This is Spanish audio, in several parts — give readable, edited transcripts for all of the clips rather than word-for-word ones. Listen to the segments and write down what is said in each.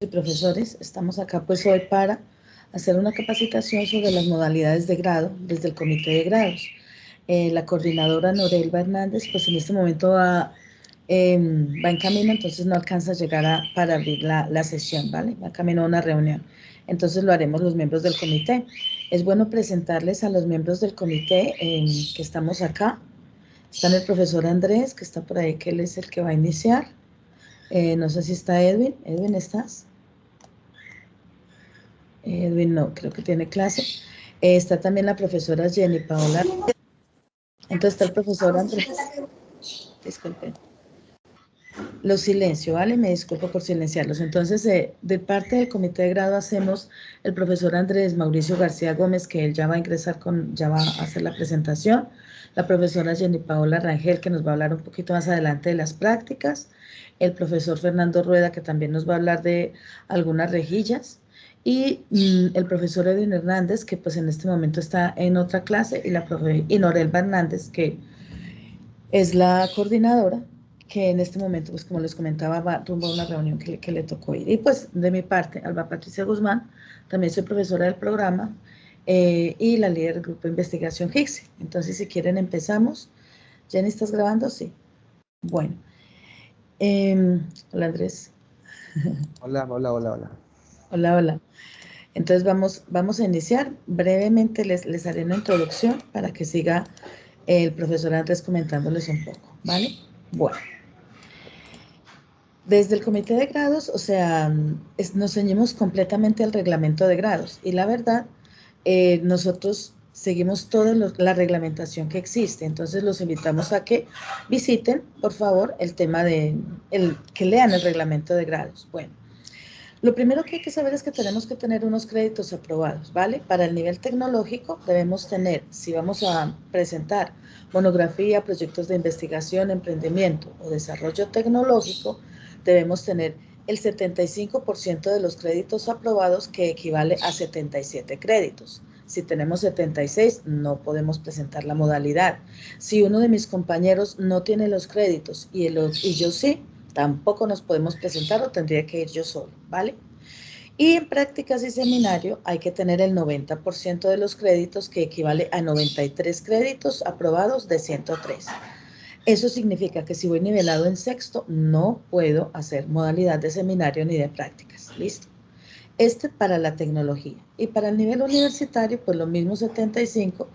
y profesores, estamos acá pues hoy para hacer una capacitación sobre las modalidades de grado desde el comité de grados. La coordinadora Norelva Hernández pues en este momento va en camino, entonces no alcanza a llegar para abrir la sesión, ¿vale? Va camino a una reunión. Entonces lo haremos los miembros del comité. Es bueno presentarles a los miembros del comité que estamos acá. Está el profesor Andrés, que está por ahí, que él es el que va a iniciar. No sé si está Edwin. Edwin, ¿estás? Edwin no, creo que tiene clase. Está también la profesora Jenny Paola. Entonces está el profesor Andrés. Disculpen. Los silencio, ¿vale? Me disculpo por silenciarlos. Entonces, de parte del comité de grado hacemos el profesor Andrés Mauricio García Gómez, que él ya va a ingresar ya va a hacer la presentación. La profesora Jenny Paola Rangel, que nos va a hablar un poquito más adelante de las prácticas. El profesor Fernando Rueda, que también nos va a hablar de algunas rejillas. Y el profesor Edwin Hernández, que pues en este momento está en otra clase, y la profe Norelva Hernández, que es la coordinadora, que en este momento, pues como les comentaba, va rumbo a una reunión que le tocó ir. Y pues de mi parte, Alba Patricia Guzmán, también soy profesora del programa y la líder del grupo de investigación HICSE. Entonces, si quieren, empezamos. ¿Jenny, estás grabando? Sí. Bueno. Hola, Andrés. Hola. Hola, hola. Entonces vamos a iniciar. Brevemente les haré una introducción para que siga el profesor Andrés comentándoles un poco, ¿vale? Bueno. Desde el comité de grados, o sea, nos ceñimos completamente al reglamento de grados y la verdad, nosotros seguimos toda la reglamentación que existe, entonces los invitamos a que visiten, por favor, el tema que lean el reglamento de grados. Bueno, lo primero que hay que saber es que tenemos que tener unos créditos aprobados, ¿vale? Para el nivel tecnológico debemos tener, si vamos a presentar monografía, proyectos de investigación, emprendimiento o desarrollo tecnológico, debemos tener el 75% de los créditos aprobados, que equivale a 77 créditos. Si tenemos 76, no podemos presentar la modalidad. Si uno de mis compañeros no tiene los créditos y yo sí, tampoco nos podemos presentar o tendría que ir yo solo, ¿vale? Y en prácticas y seminario hay que tener el 90% de los créditos, que equivale a 93 créditos aprobados de 103. Eso significa que si voy nivelado en sexto, no puedo hacer modalidad de seminario ni de prácticas. ¿Listo? Para la tecnología. Y para el nivel universitario, pues lo mismo, 75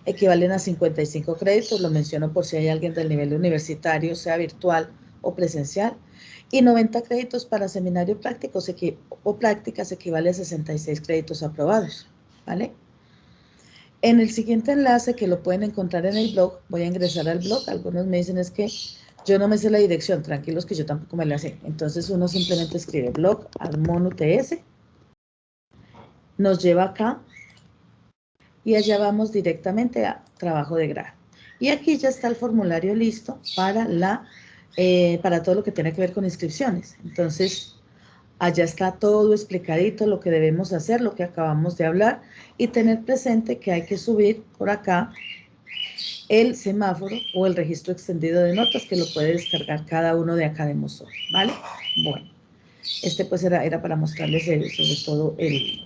equivalen a 55 créditos, lo menciono por si hay alguien del nivel universitario, sea virtual o presencial, y 90 créditos para seminario práctico o prácticas equivale a 66 créditos aprobados, ¿vale? En el siguiente enlace, que lo pueden encontrar en el blog, voy a ingresar al blog. Algunos me dicen es que yo no me sé la dirección, tranquilos que yo tampoco me la sé. Entonces uno simplemente escribe blog Admon UTS, nos lleva acá y allá vamos directamente a trabajo de grado. Y aquí ya está el formulario listo para todo lo que tiene que ver con inscripciones. Entonces, allá está todo explicadito, lo que debemos hacer, lo que acabamos de hablar, y tener presente que hay que subir por acá el semáforo o el registro extendido de notas, que lo puede descargar cada uno de acá de Mosor, ¿vale? Bueno, pues era para mostrarles sobre todo el.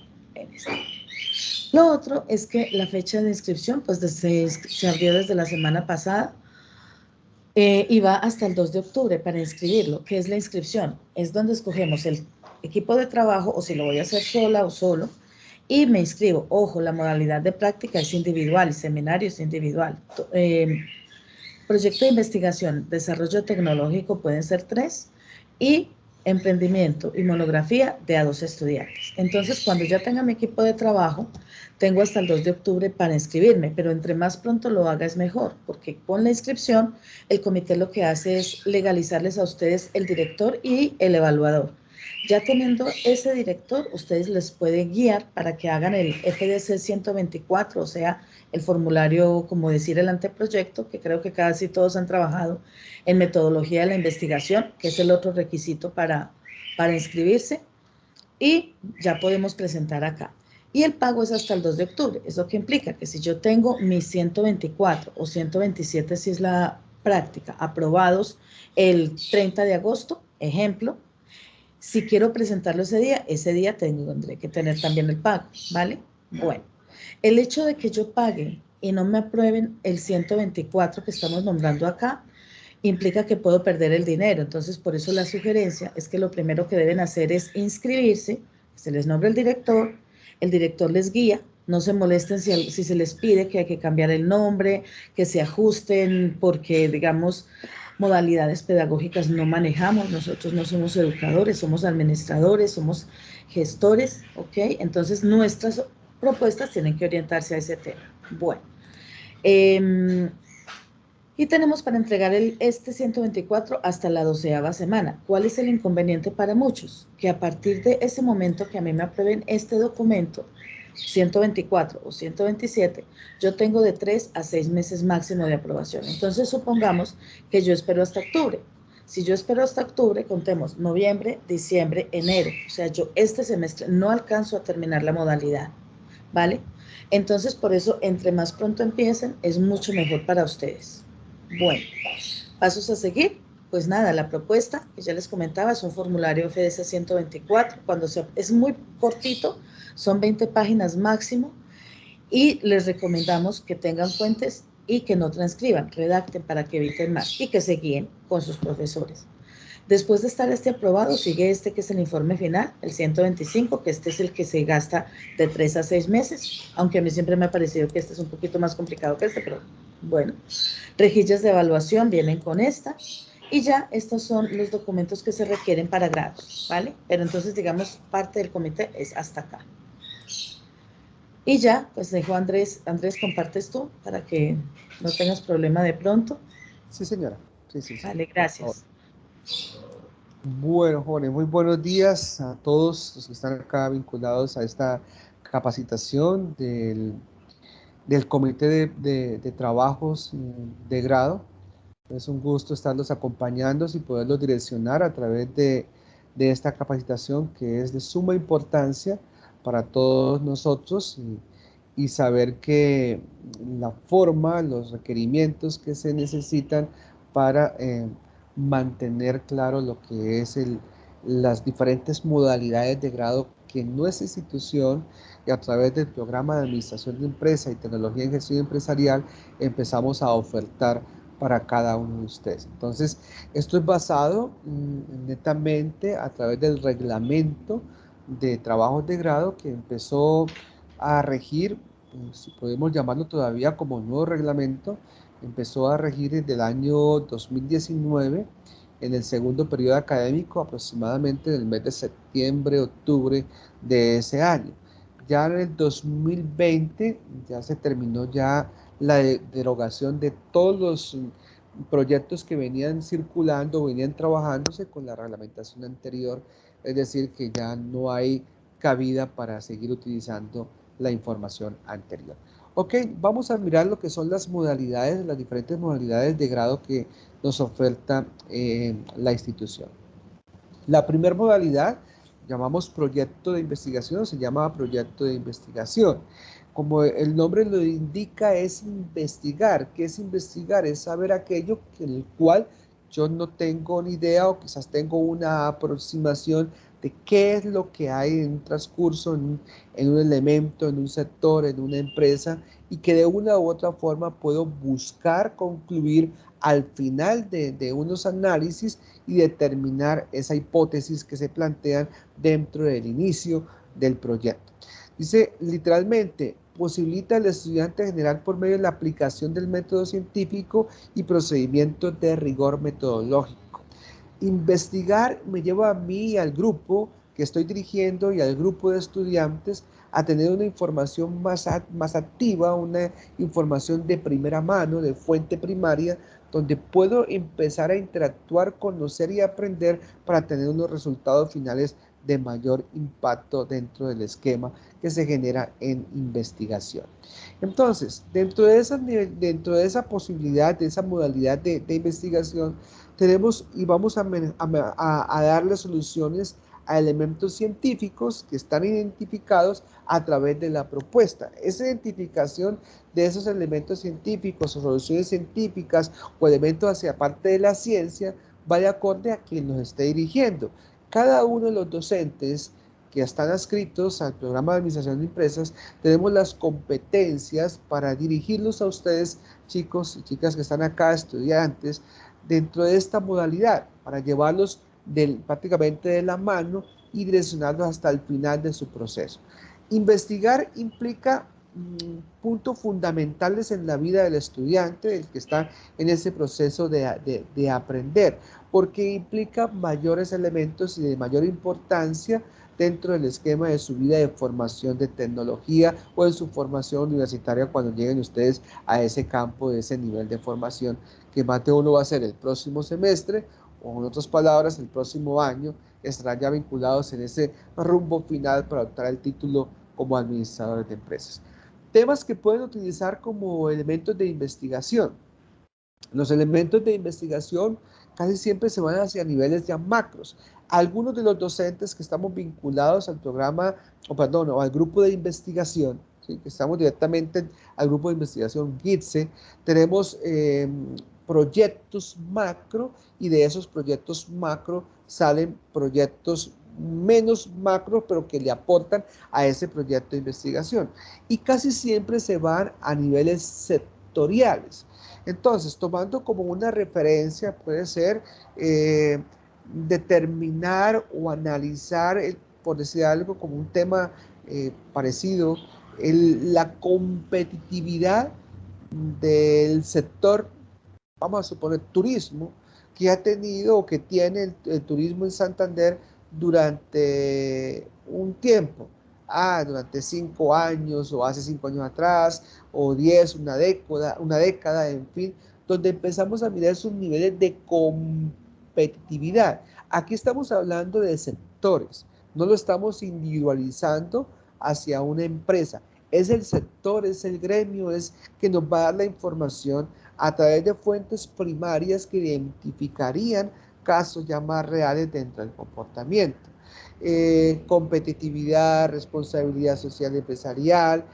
Lo otro es que la fecha de inscripción pues se abrió desde la semana pasada y va hasta el 2 de octubre para inscribirlo. ¿Qué es la inscripción? Es donde escogemos el equipo de trabajo, o si lo voy a hacer sola o solo, y me inscribo. Ojo, la modalidad de práctica es individual, seminario es individual. Proyecto de investigación, desarrollo tecnológico pueden ser 3, y emprendimiento y monografía de a 2 estudiantes. Entonces, cuando ya tenga mi equipo de trabajo, tengo hasta el 2 de octubre para inscribirme, pero entre más pronto lo haga es mejor, porque con la inscripción el comité lo que hace es legalizarles a ustedes el director y el evaluador. Ya teniendo ese director, ustedes les pueden guiar para que hagan el FDC 124, o sea, el formulario, como decir, el anteproyecto, que creo que casi todos han trabajado en metodología de la investigación, que es el otro requisito para inscribirse, y ya podemos presentar acá. Y el pago es hasta el 2 de octubre. ¿Eso qué implica? Que si yo tengo mis 124 o 127, si es la práctica, aprobados el 30 de agosto, ejemplo, Si quiero presentarlo ese día tendré que tener también el pago, ¿vale? Bueno, el hecho de que yo pague y no me aprueben el 124 que estamos nombrando acá, implica que puedo perder el dinero. Entonces, por eso la sugerencia es que lo primero que deben hacer es inscribirse, se les nombra el director les guía, no se molesten si se les pide que hay que cambiar el nombre, que se ajusten, porque, digamos, modalidades pedagógicas no manejamos, nosotros no somos educadores, somos administradores, somos gestores, ¿ok? Entonces, nuestras propuestas tienen que orientarse a ese tema. Bueno, y tenemos para entregar este 124 hasta la 12ª semana. ¿Cuál es el inconveniente para muchos? Que a partir de ese momento que a mí me aprueben este documento, 124 o 127, yo tengo de 3 a 6 meses máximo de aprobación. Entonces, supongamos que yo espero hasta octubre. Si yo espero hasta octubre, contemos noviembre, diciembre, enero. O sea, yo este semestre no alcanzo a terminar la modalidad, ¿vale? Entonces, por eso, entre más pronto empiecen, es mucho mejor para ustedes. Bueno, pasos a seguir. Pues nada, la propuesta que ya les comentaba es un formulario FDS 124. Es muy cortito, son 20 páginas máximo, y les recomendamos que tengan fuentes y que no transcriban, redacten para que eviten más y que se guíen con sus profesores. Después de estar este aprobado, sigue este que es el informe final, el 125, que este es el que se gasta de 3 a 6 meses, aunque a mí siempre me ha parecido que este es un poquito más complicado que este, pero bueno. Rejillas de evaluación vienen con esta, y ya estos son los documentos que se requieren para grados, ¿vale? Pero entonces, digamos, parte del comité es hasta acá. Y ya, pues dejo a Andrés, compartes tú para que no tengas problema de pronto. Sí, señora. Sí, sí, sí. Vale, gracias. Bueno, jóvenes, muy buenos días a todos los que están acá vinculados a esta capacitación del Comité de Trabajos de Grado. Es un gusto estarlos acompañando y poderlos direccionar a través de esta capacitación que es de suma importancia para todos nosotros y saber que la forma, los requerimientos que se necesitan para mantener claro lo que es las diferentes modalidades de grado que nuestra institución y a través del programa de administración de empresa y tecnología en gestión empresarial empezamos a ofertar para cada uno de ustedes. Entonces, esto es basado netamente a través del reglamento de trabajos de grado que empezó a regir, si podemos llamarlo todavía como nuevo reglamento, empezó a regir desde el año 2019 en el segundo periodo académico, aproximadamente en el mes de septiembre, octubre de ese año. Ya en el 2020 ya se terminó ya la derogación de todos los proyectos que venían circulando, venían trabajándose con la reglamentación anterior, es decir, que ya no hay cabida para seguir utilizando la información anterior. Ok, vamos a mirar lo que son las modalidades, las diferentes modalidades de grado que nos oferta la institución. La primera modalidad llamamos proyecto de investigación, se llama proyecto de investigación. Como el nombre lo indica, es investigar. ¿Qué es investigar? Es saber aquello en el cual yo no tengo ni idea o quizás tengo una aproximación de qué es lo que hay en un transcurso, en un elemento, en un sector, en una empresa, y que de una u otra forma puedo buscar concluir al final de unos análisis y determinar esa hipótesis que se plantean dentro del inicio del proyecto. Dice literalmente, posibilita al estudiante generar por medio de la aplicación del método científico y procedimientos de rigor metodológico. Investigar me lleva a mí y al grupo que estoy dirigiendo y al grupo de estudiantes a tener una información más activa, una información de primera mano, de fuente primaria, donde puedo empezar a interactuar, conocer y aprender para tener unos resultados finales de mayor impacto dentro del esquema que se genera en investigación. Entonces, dentro de esa posibilidad, de esa modalidad de investigación, tenemos y vamos a darle soluciones a elementos científicos que están identificados a través de la propuesta. Esa identificación de esos elementos científicos o soluciones científicas o elementos hacia parte de la ciencia va de acorde a quien nos esté dirigiendo. Cada uno de los docentes que están adscritos al programa de administración de empresas, tenemos las competencias para dirigirlos a ustedes, chicos y chicas que están acá, estudiantes, dentro de esta modalidad, para llevarlos prácticamente de la mano y direccionarlos hasta el final de su proceso. Investigar implica puntos fundamentales en la vida del estudiante, el que está en ese proceso de aprender, porque implica mayores elementos y de mayor importancia dentro del esquema de su vida de formación de tecnología o en su formación universitaria cuando lleguen ustedes a ese campo, de ese nivel de formación que más de uno va a hacer el próximo semestre, o en otras palabras, el próximo año, estarán ya vinculados en ese rumbo final para optar el título como administradores de empresas. Temas que pueden utilizar como elementos de investigación. Los elementos de investigación casi siempre se van hacia niveles ya macros. Algunos de los docentes que estamos vinculados al programa, o al grupo de investigación, ¿sí?, que estamos directamente al grupo de investigación GITSE, tenemos proyectos macro, y de esos proyectos macro salen proyectos menos macro, pero que le aportan a ese proyecto de investigación. Y casi siempre se van a niveles sectoriales. Entonces, tomando como una referencia, puede ser determinar o analizar, por decir algo, como un tema parecido, la competitividad del sector, vamos a suponer, turismo, que ha tenido o que tiene el turismo en Santander durante un tiempo. Durante 5 años, o hace 5 años atrás, o 10, una década, en fin, donde empezamos a mirar sus niveles de competitividad. Aquí estamos hablando de sectores, no lo estamos individualizando hacia una empresa. Es el sector, es el gremio, es que nos va a dar la información a través de fuentes primarias que identificarían casos ya más reales dentro del comportamiento. Competitividad, responsabilidad social empresarial,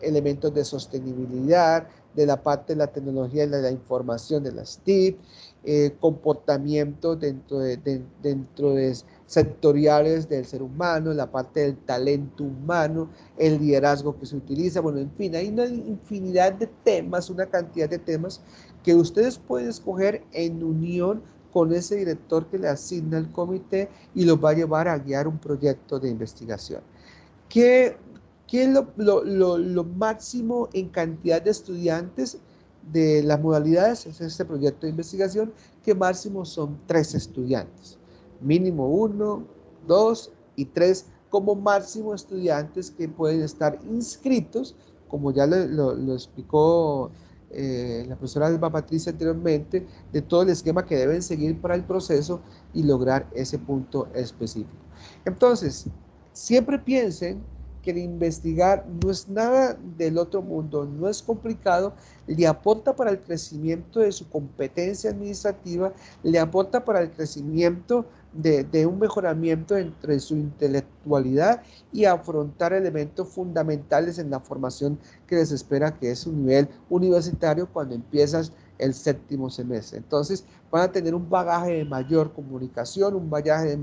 elementos de sostenibilidad, de la parte de la tecnología y de la información de las TIC, comportamiento dentro de sectoriales del ser humano, la parte del talento humano, el liderazgo que se utiliza, bueno, en fin, hay una infinidad de temas, una cantidad de temas que ustedes pueden escoger en unión con ese director que le asigna el comité y los va a llevar a guiar un proyecto de investigación. ¿Qué es lo máximo en cantidad de estudiantes de las modalidades? Es este proyecto de investigación, que máximo son 3 estudiantes. Mínimo 1, 2 y 3 como máximo estudiantes que pueden estar inscritos, como ya lo explicó la profesora Alba Patricia anteriormente, de todo el esquema que deben seguir para el proceso y lograr ese punto específico. Entonces, siempre piensen que el investigar no es nada del otro mundo, no es complicado, le aporta para el crecimiento de su competencia administrativa, le aporta para el crecimiento de un mejoramiento entre su intelectualidad y afrontar elementos fundamentales en la formación que les espera, que es un nivel universitario cuando empiezas el 7º semestre. Entonces van a tener un bagaje de mayor comunicación, un bagaje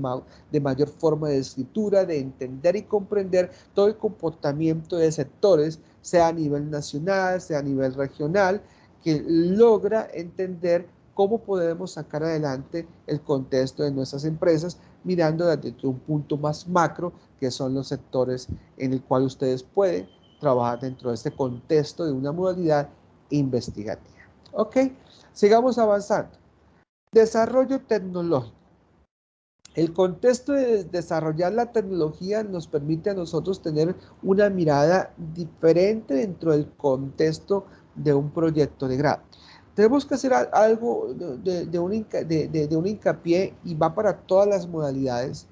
de mayor forma de escritura, de entender y comprender todo el comportamiento de sectores, sea a nivel nacional, sea a nivel regional, que logra entender cómo podemos sacar adelante el contexto de nuestras empresas, mirando desde un punto más macro, que son los sectores en el cual ustedes pueden trabajar dentro de este contexto de una modalidad investigativa. Ok, sigamos avanzando. Desarrollo tecnológico. El contexto de desarrollar la tecnología nos permite a nosotros tener una mirada diferente dentro del contexto de un proyecto de grado. Tenemos que hacer algo de un hincapié, y va para todas las modalidades,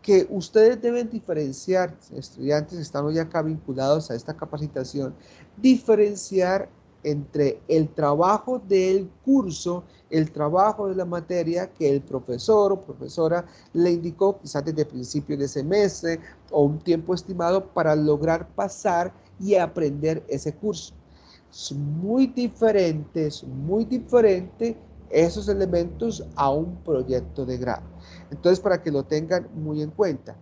que ustedes deben diferenciar, estudiantes que están hoy acá vinculados a esta capacitación, diferenciar entre el trabajo del curso, el trabajo de la materia que el profesor o profesora le indicó quizás desde principio de semestre o un tiempo estimado para lograr pasar y aprender ese curso. Es muy diferente esos elementos a un proyecto de grado. Entonces, para que lo tengan muy en cuenta.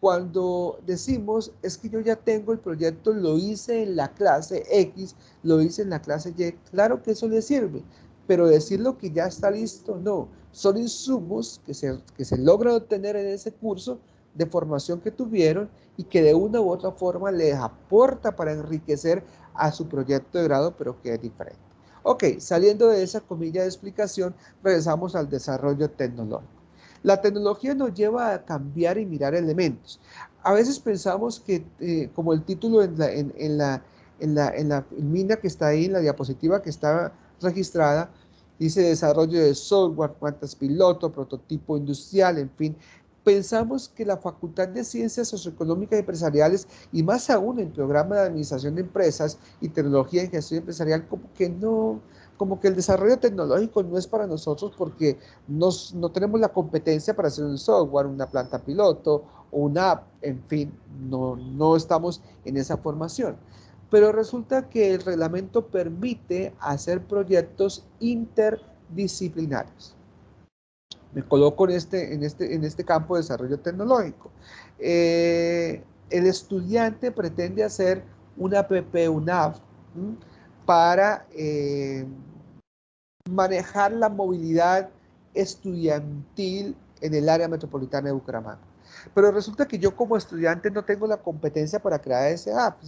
Cuando decimos, es que yo ya tengo el proyecto, lo hice en la clase X, lo hice en la clase Y, claro que eso le sirve, pero decirlo que ya está listo, no. Son insumos que se logran obtener en ese curso de formación que tuvieron y que de una u otra forma les aporta para enriquecer a su proyecto de grado, pero que es diferente. Ok, saliendo de esa comilla de explicación, regresamos al desarrollo tecnológico. La tecnología nos lleva a cambiar y mirar elementos. A veces pensamos que, como el título en la mina que está ahí, en la diapositiva que está registrada, dice desarrollo de software, cuantas piloto, prototipo industrial, en fin. Pensamos que la Facultad de Ciencias Socioeconómicas y Empresariales, y más aún el programa de Administración de Empresas y Tecnología en Gestión Empresarial, como que no, como que el desarrollo tecnológico no es para nosotros porque no tenemos la competencia para hacer un software, una planta piloto o una app, en fin, no estamos en esa formación. Pero resulta que el reglamento permite hacer proyectos interdisciplinarios. Me coloco en este campo de desarrollo tecnológico. El estudiante pretende hacer una app, una app, para manejar la movilidad estudiantil en el área metropolitana de Bucaramanga. Pero resulta que yo como estudiante no tengo la competencia para crear esa app.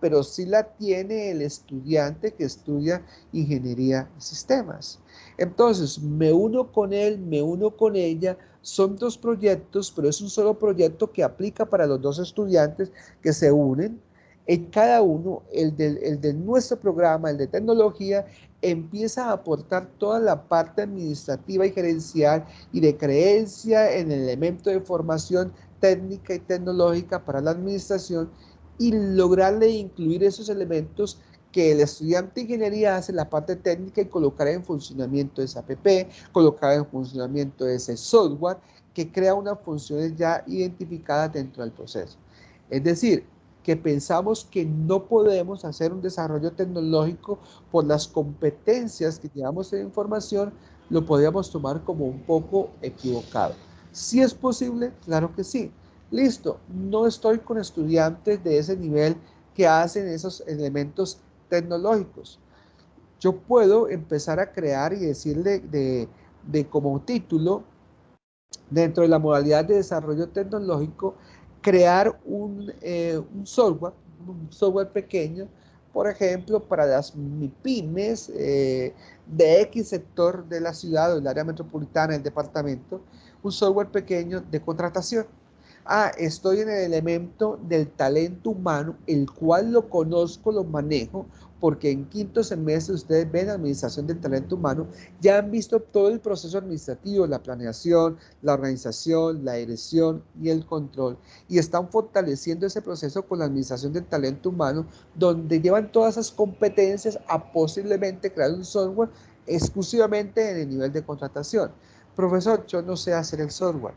Pero sí la tiene el estudiante que estudia ingeniería de sistemas. Entonces, me uno con él, me uno con ella. Son dos proyectos, pero es un solo proyecto que aplica para los dos estudiantes que se unen. En cada uno, el de nuestro programa, el de tecnología, empieza a aportar toda la parte administrativa y gerencial y de creencia en el elemento de formación técnica y tecnológica para la administración y lograrle incluir esos elementos que el estudiante de ingeniería hace la parte técnica y colocar en funcionamiento esa app, colocar en funcionamiento ese software que crea unas funciones ya identificadas dentro del proceso. Es decir, que pensamos que no podemos hacer un desarrollo tecnológico por las competencias que llevamos en información, lo podríamos tomar como un poco equivocado. ¿Sí es posible? Claro que sí. Listo, no estoy con estudiantes de ese nivel que hacen esos elementos tecnológicos. Yo puedo empezar a crear y decirle de como título, dentro de la modalidad de desarrollo tecnológico, crear un software pequeño, por ejemplo, para las MIPYMES de X sector de la ciudad o del área metropolitana del departamento, un software pequeño de contratación. Estoy en el elemento del talento humano, el cual lo conozco, lo manejo, porque en quinto semestre ustedes ven administración del talento humano, ya han visto todo el proceso administrativo, la planeación, la organización, la dirección y el control, y están fortaleciendo ese proceso con la administración del talento humano, donde llevan todas esas competencias a posiblemente crear un software exclusivamente en el nivel de contratación. Profesor, yo no sé hacer el software.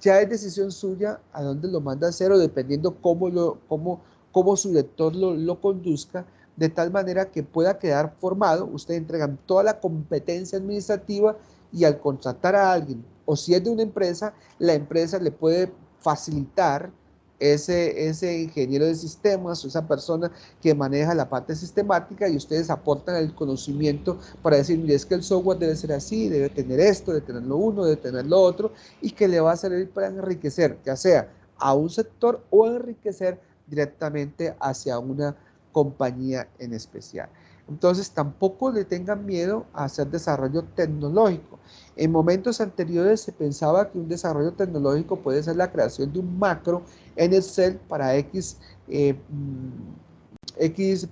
Ya es decisión suya a dónde lo manda a hacer o dependiendo cómo su lector lo conduzca, de tal manera que pueda quedar formado. Usted entrega toda la competencia administrativa y al contratar a alguien, o si es de una empresa, la empresa le puede facilitar ese ingeniero de sistemas o esa persona que maneja la parte sistemática y ustedes aportan el conocimiento para decir, mire, es que el software debe ser así, debe tener esto, debe tener lo uno, debe tener lo otro, y que le va a servir para enriquecer, ya sea a un sector o enriquecer directamente hacia una compañía en especial. Entonces, tampoco le tengan miedo a hacer desarrollo tecnológico. En momentos anteriores se pensaba que un desarrollo tecnológico puede ser la creación de un macro en Excel para X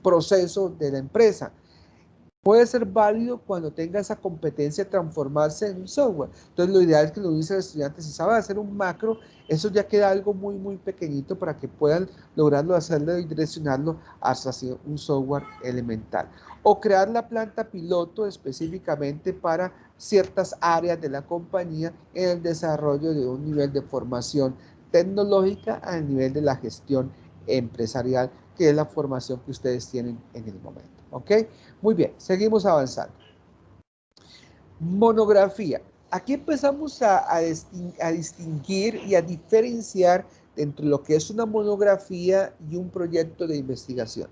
proceso de la empresa. Puede ser válido cuando tenga esa competencia de transformarse en un software. Entonces, lo ideal es que lo dice el estudiante, si sabe hacer un macro, eso ya queda algo muy, muy pequeñito para que puedan lograrlo, hacerlo y direccionarlo hacia un software elemental. O crear la planta piloto específicamente para ciertas áreas de la compañía en el desarrollo de un nivel de formación tecnológica al nivel de la gestión empresarial, que es la formación que ustedes tienen en el momento. ¿Ok? Muy bien, seguimos avanzando. Monografía. Aquí empezamos a distinguir y a diferenciar entre lo que es una monografía y un proyecto de investigación,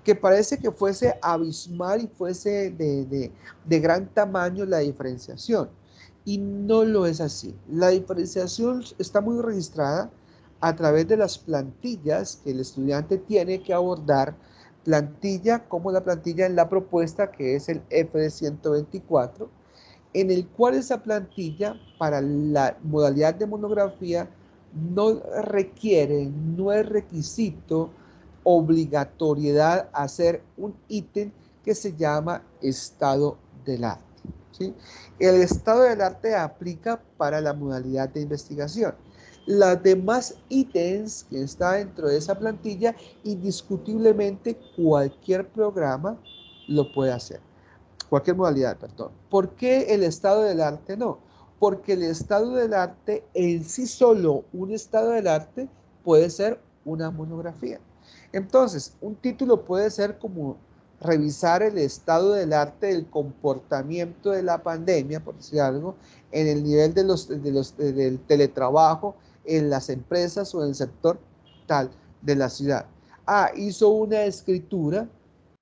que parece que fuese abismal y fuese de gran tamaño la diferenciación. Y no lo es así. La diferenciación está muy registrada a través de las plantillas que el estudiante tiene que abordar, plantilla como la plantilla en la propuesta, que es el FD 124, en el cual esa plantilla para la modalidad de monografía no requiere, no es requisito, obligatoriedad hacer un ítem que se llama estado del arte. ¿Sí? El estado del arte aplica para la modalidad de investigación. Las demás ítems que está dentro de esa plantilla, indiscutiblemente cualquier programa lo puede hacer. Cualquier modalidad, perdón. ¿Por qué el estado del arte no? Porque el estado del arte en sí solo, un estado del arte puede ser una monografía. Entonces, un título puede ser como revisar el estado del arte del comportamiento de la pandemia, por decir algo, en el nivel del teletrabajo, en las empresas o en el sector tal de la ciudad. Hizo una escritura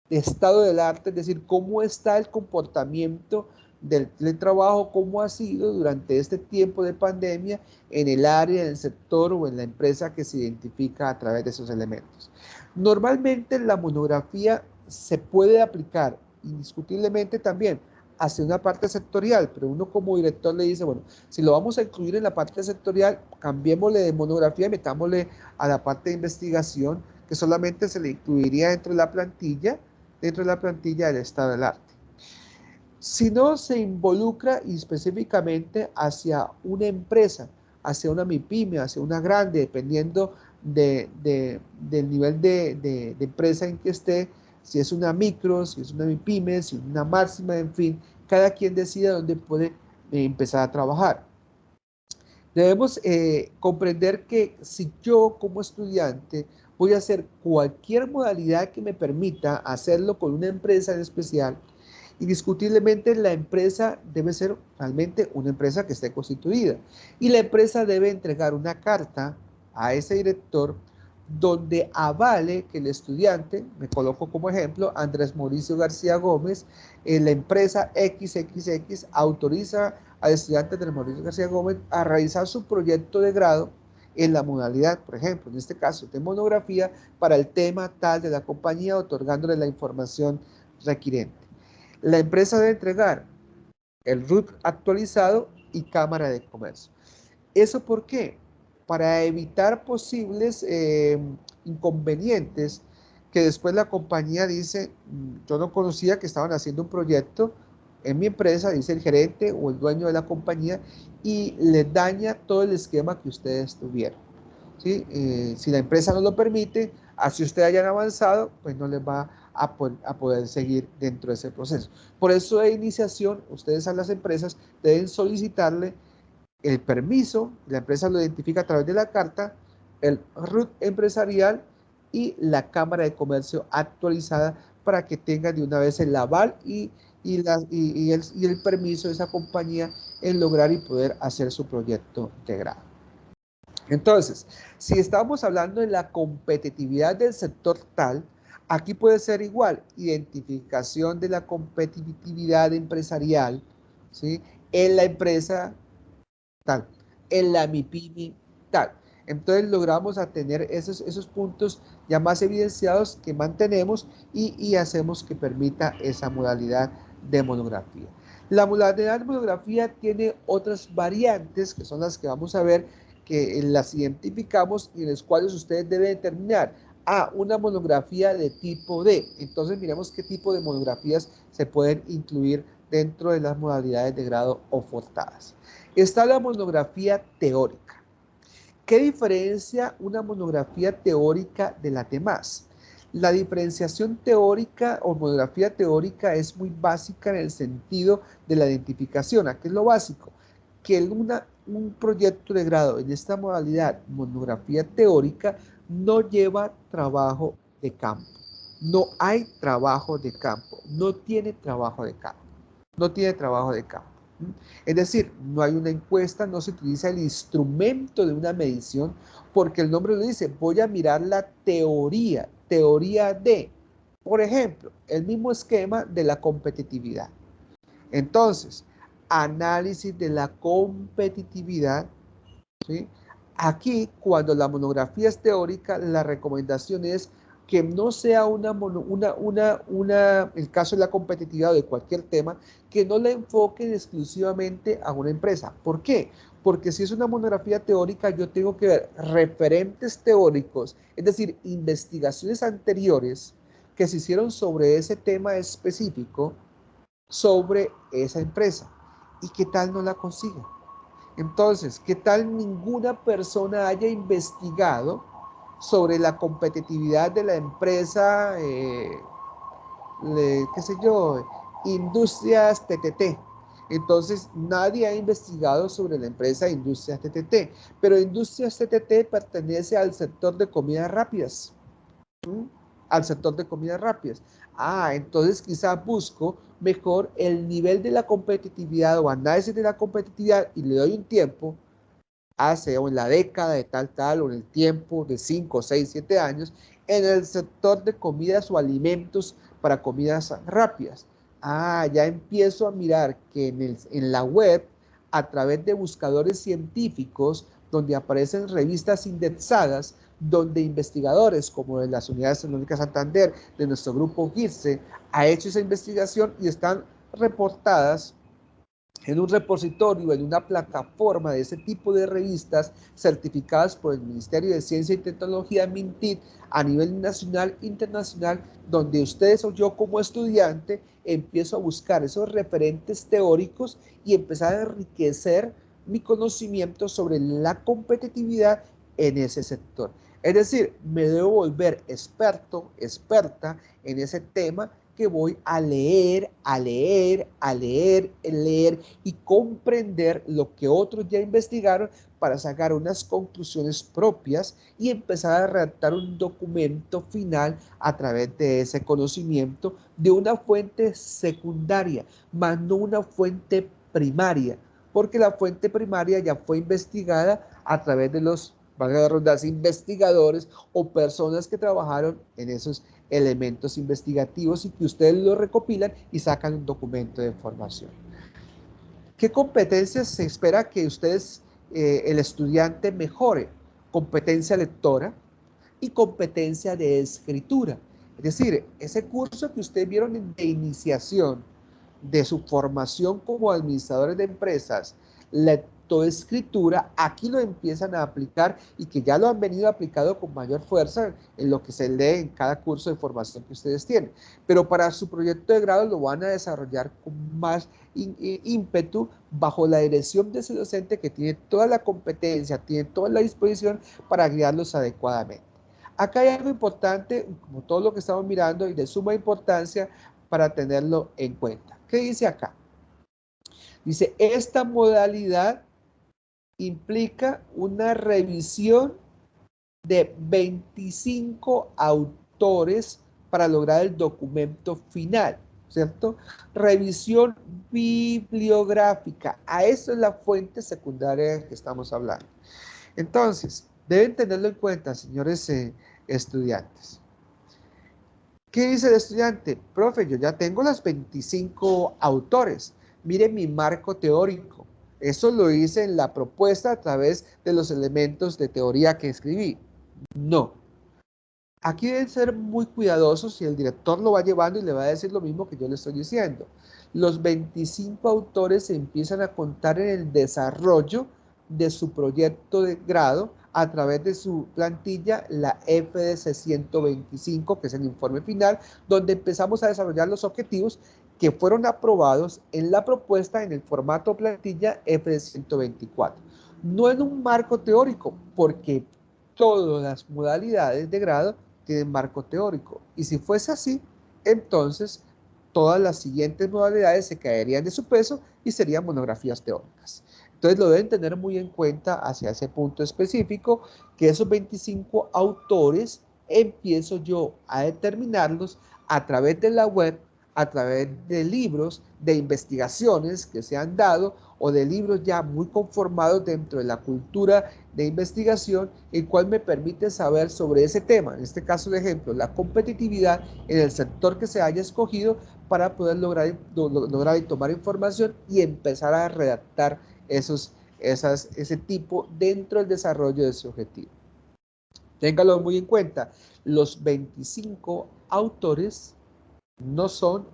de estado del arte, es decir, cómo está el comportamiento del teletrabajo, cómo ha sido durante este tiempo de pandemia en el área, en el sector o en la empresa que se identifica a través de esos elementos. Normalmente la monografía se puede aplicar indiscutiblemente también hacia una parte sectorial, pero uno como director le dice, bueno, si lo vamos a incluir en la parte sectorial, cambiémosle de monografía y metámosle a la parte de investigación, que solamente se le incluiría dentro de la plantilla del estado del arte. Si no se involucra específicamente hacia una empresa, hacia una MIPYME, hacia una grande, dependiendo del nivel de empresa en que esté, si es una micro, si es una MIPYME, si es una máxima, en fin, cada quien decide dónde puede empezar a trabajar. Debemos comprender que si yo como estudiante voy a hacer cualquier modalidad que me permita hacerlo con una empresa en especial, indiscutiblemente la empresa debe ser realmente una empresa que esté constituida y la empresa debe entregar una carta a ese director donde avale que el estudiante, me coloco como ejemplo, Andrés Mauricio García Gómez, la empresa XXX autoriza al estudiante Andrés Mauricio García Gómez a realizar su proyecto de grado en la modalidad, por ejemplo, en este caso de monografía, para el tema tal de la compañía, otorgándole la información requiriente. La empresa debe entregar el RUT actualizado y Cámara de Comercio. ¿Eso por qué? Para evitar posibles inconvenientes que después la compañía dice, yo no conocía que estaban haciendo un proyecto en mi empresa, dice el gerente o el dueño de la compañía, y les daña todo el esquema que ustedes tuvieron. ¿Sí? Si la empresa no lo permite, así ustedes hayan avanzado, pues no les va a poder seguir dentro de ese proceso. Por eso de iniciación, ustedes a las empresas deben solicitarle el permiso, la empresa lo identifica a través de la carta, el RUT empresarial y la Cámara de Comercio actualizada para que tengan de una vez el aval y el permiso de esa compañía en lograr y poder hacer su proyecto de grado. Entonces, si estamos hablando de la competitividad del sector tal, aquí puede ser igual, identificación de la competitividad empresarial, ¿sí? En la empresa tal, en la MIPYME tal. Entonces logramos a tener esos puntos ya más evidenciados que mantenemos y hacemos que permita esa modalidad de monografía. La modalidad de monografía tiene otras variantes que son las que vamos a ver, que las identificamos y en las cuales ustedes deben determinar una monografía de tipo D. Entonces miremos qué tipo de monografías se pueden incluir dentro de las modalidades de grado ofertadas. Está la monografía teórica. ¿Qué diferencia una monografía teórica de las demás? La diferenciación teórica o monografía teórica es muy básica en el sentido de la identificación. ¿A qué es lo básico? Que un proyecto de grado en esta modalidad, monografía teórica, no lleva trabajo de campo. No hay trabajo de campo. No tiene trabajo de campo. No tiene trabajo de campo. Es decir, no hay una encuesta, no se utiliza el instrumento de una medición, porque el nombre lo dice, voy a mirar la teoría, teoría de, por ejemplo, el mismo esquema de la competitividad. Entonces, análisis de la competitividad, ¿sí? Aquí, cuando la monografía es teórica, la recomendación es que no sea el caso de la competitividad o de cualquier tema, que no la enfoquen exclusivamente a una empresa. ¿Por qué? Porque si es una monografía teórica, yo tengo que ver referentes teóricos, es decir, investigaciones anteriores que se hicieron sobre ese tema específico, sobre esa empresa. ¿Y qué tal no la consigue? Entonces, ¿qué tal ninguna persona haya investigado sobre la competitividad de la empresa, qué sé yo, Industrias TTT? Entonces, nadie ha investigado sobre la empresa Industrias TTT, pero Industrias TTT pertenece al sector de comidas rápidas. Al sector de comidas rápidas. Entonces quizás busco mejor el nivel de la competitividad o análisis de la competitividad y le doy un tiempo, o en la década de tal, o en el tiempo de 5, 6, 7 años, en el sector de comidas o alimentos para comidas rápidas. Ya empiezo a mirar que en la web, a través de buscadores científicos, donde aparecen revistas indexadas, donde investigadores como de las Unidades Tecnológicas Santander, de nuestro grupo GIRSE, ha hecho esa investigación y están reportadas en un repositorio, en una plataforma de ese tipo de revistas certificadas por el Ministerio de Ciencia y Tecnología, MINTIT, a nivel nacional e internacional, donde ustedes o yo como estudiante empiezo a buscar esos referentes teóricos y empezar a enriquecer mi conocimiento sobre la competitividad en ese sector. Es decir, me debo volver experto, experta en ese tema que voy a leer y comprender lo que otros ya investigaron para sacar unas conclusiones propias y empezar a redactar un documento final a través de ese conocimiento de una fuente secundaria, más no una fuente primaria, porque la fuente primaria ya fue investigada a través de los, valga la redundancia, investigadores o personas que trabajaron en esos elementos investigativos y que ustedes lo recopilan y sacan un documento de formación. ¿Qué competencias se espera que ustedes, el estudiante, mejore? Competencia lectora y competencia de escritura. Es decir, ese curso que ustedes vieron de iniciación de su formación como administradores de empresas, lectoescritura, aquí lo empiezan a aplicar y que ya lo han venido aplicando con mayor fuerza en lo que se lee en cada curso de formación que ustedes tienen. Pero para su proyecto de grado lo van a desarrollar con más ímpetu bajo la dirección de ese docente que tiene toda la competencia, tiene toda la disposición para guiarlos adecuadamente. Acá hay algo importante, como todo lo que estamos mirando, y de suma importancia para tenerlo en cuenta. ¿Qué dice acá? Dice, esta modalidad implica una revisión de 25 autores para lograr el documento final, ¿cierto? Revisión bibliográfica. A eso es la fuente secundaria que estamos hablando. Entonces, deben tenerlo en cuenta, señores estudiantes. ¿Qué dice el estudiante? Profe, yo ya tengo las 25 autores. Mire mi marco teórico. Eso lo hice en la propuesta a través de los elementos de teoría que escribí. No. Aquí deben ser muy cuidadosos y el director lo va llevando y le va a decir lo mismo que yo le estoy diciendo. Los 25 autores se empiezan a contar en el desarrollo de su proyecto de grado a través de su plantilla, la FDC 125, que es el informe final, donde empezamos a desarrollar los objetivos que fueron aprobados en la propuesta en el formato plantilla FDC 124. No en un marco teórico, porque todas las modalidades de grado tienen marco teórico. Y si fuese así, entonces todas las siguientes modalidades se caerían de su peso y serían monografías teóricas. Entonces lo deben tener muy en cuenta hacia ese punto específico, que esos 25 autores empiezo yo a determinarlos a través de la web, a través de libros, de investigaciones que se han dado o de libros ya muy conformados dentro de la cultura de investigación, el cual me permite saber sobre ese tema, en este caso de ejemplo, la competitividad en el sector que se haya escogido para poder lograr y tomar información y empezar a redactar ese tipo dentro del desarrollo de ese objetivo. Téngalo muy en cuenta, los 25 autores no son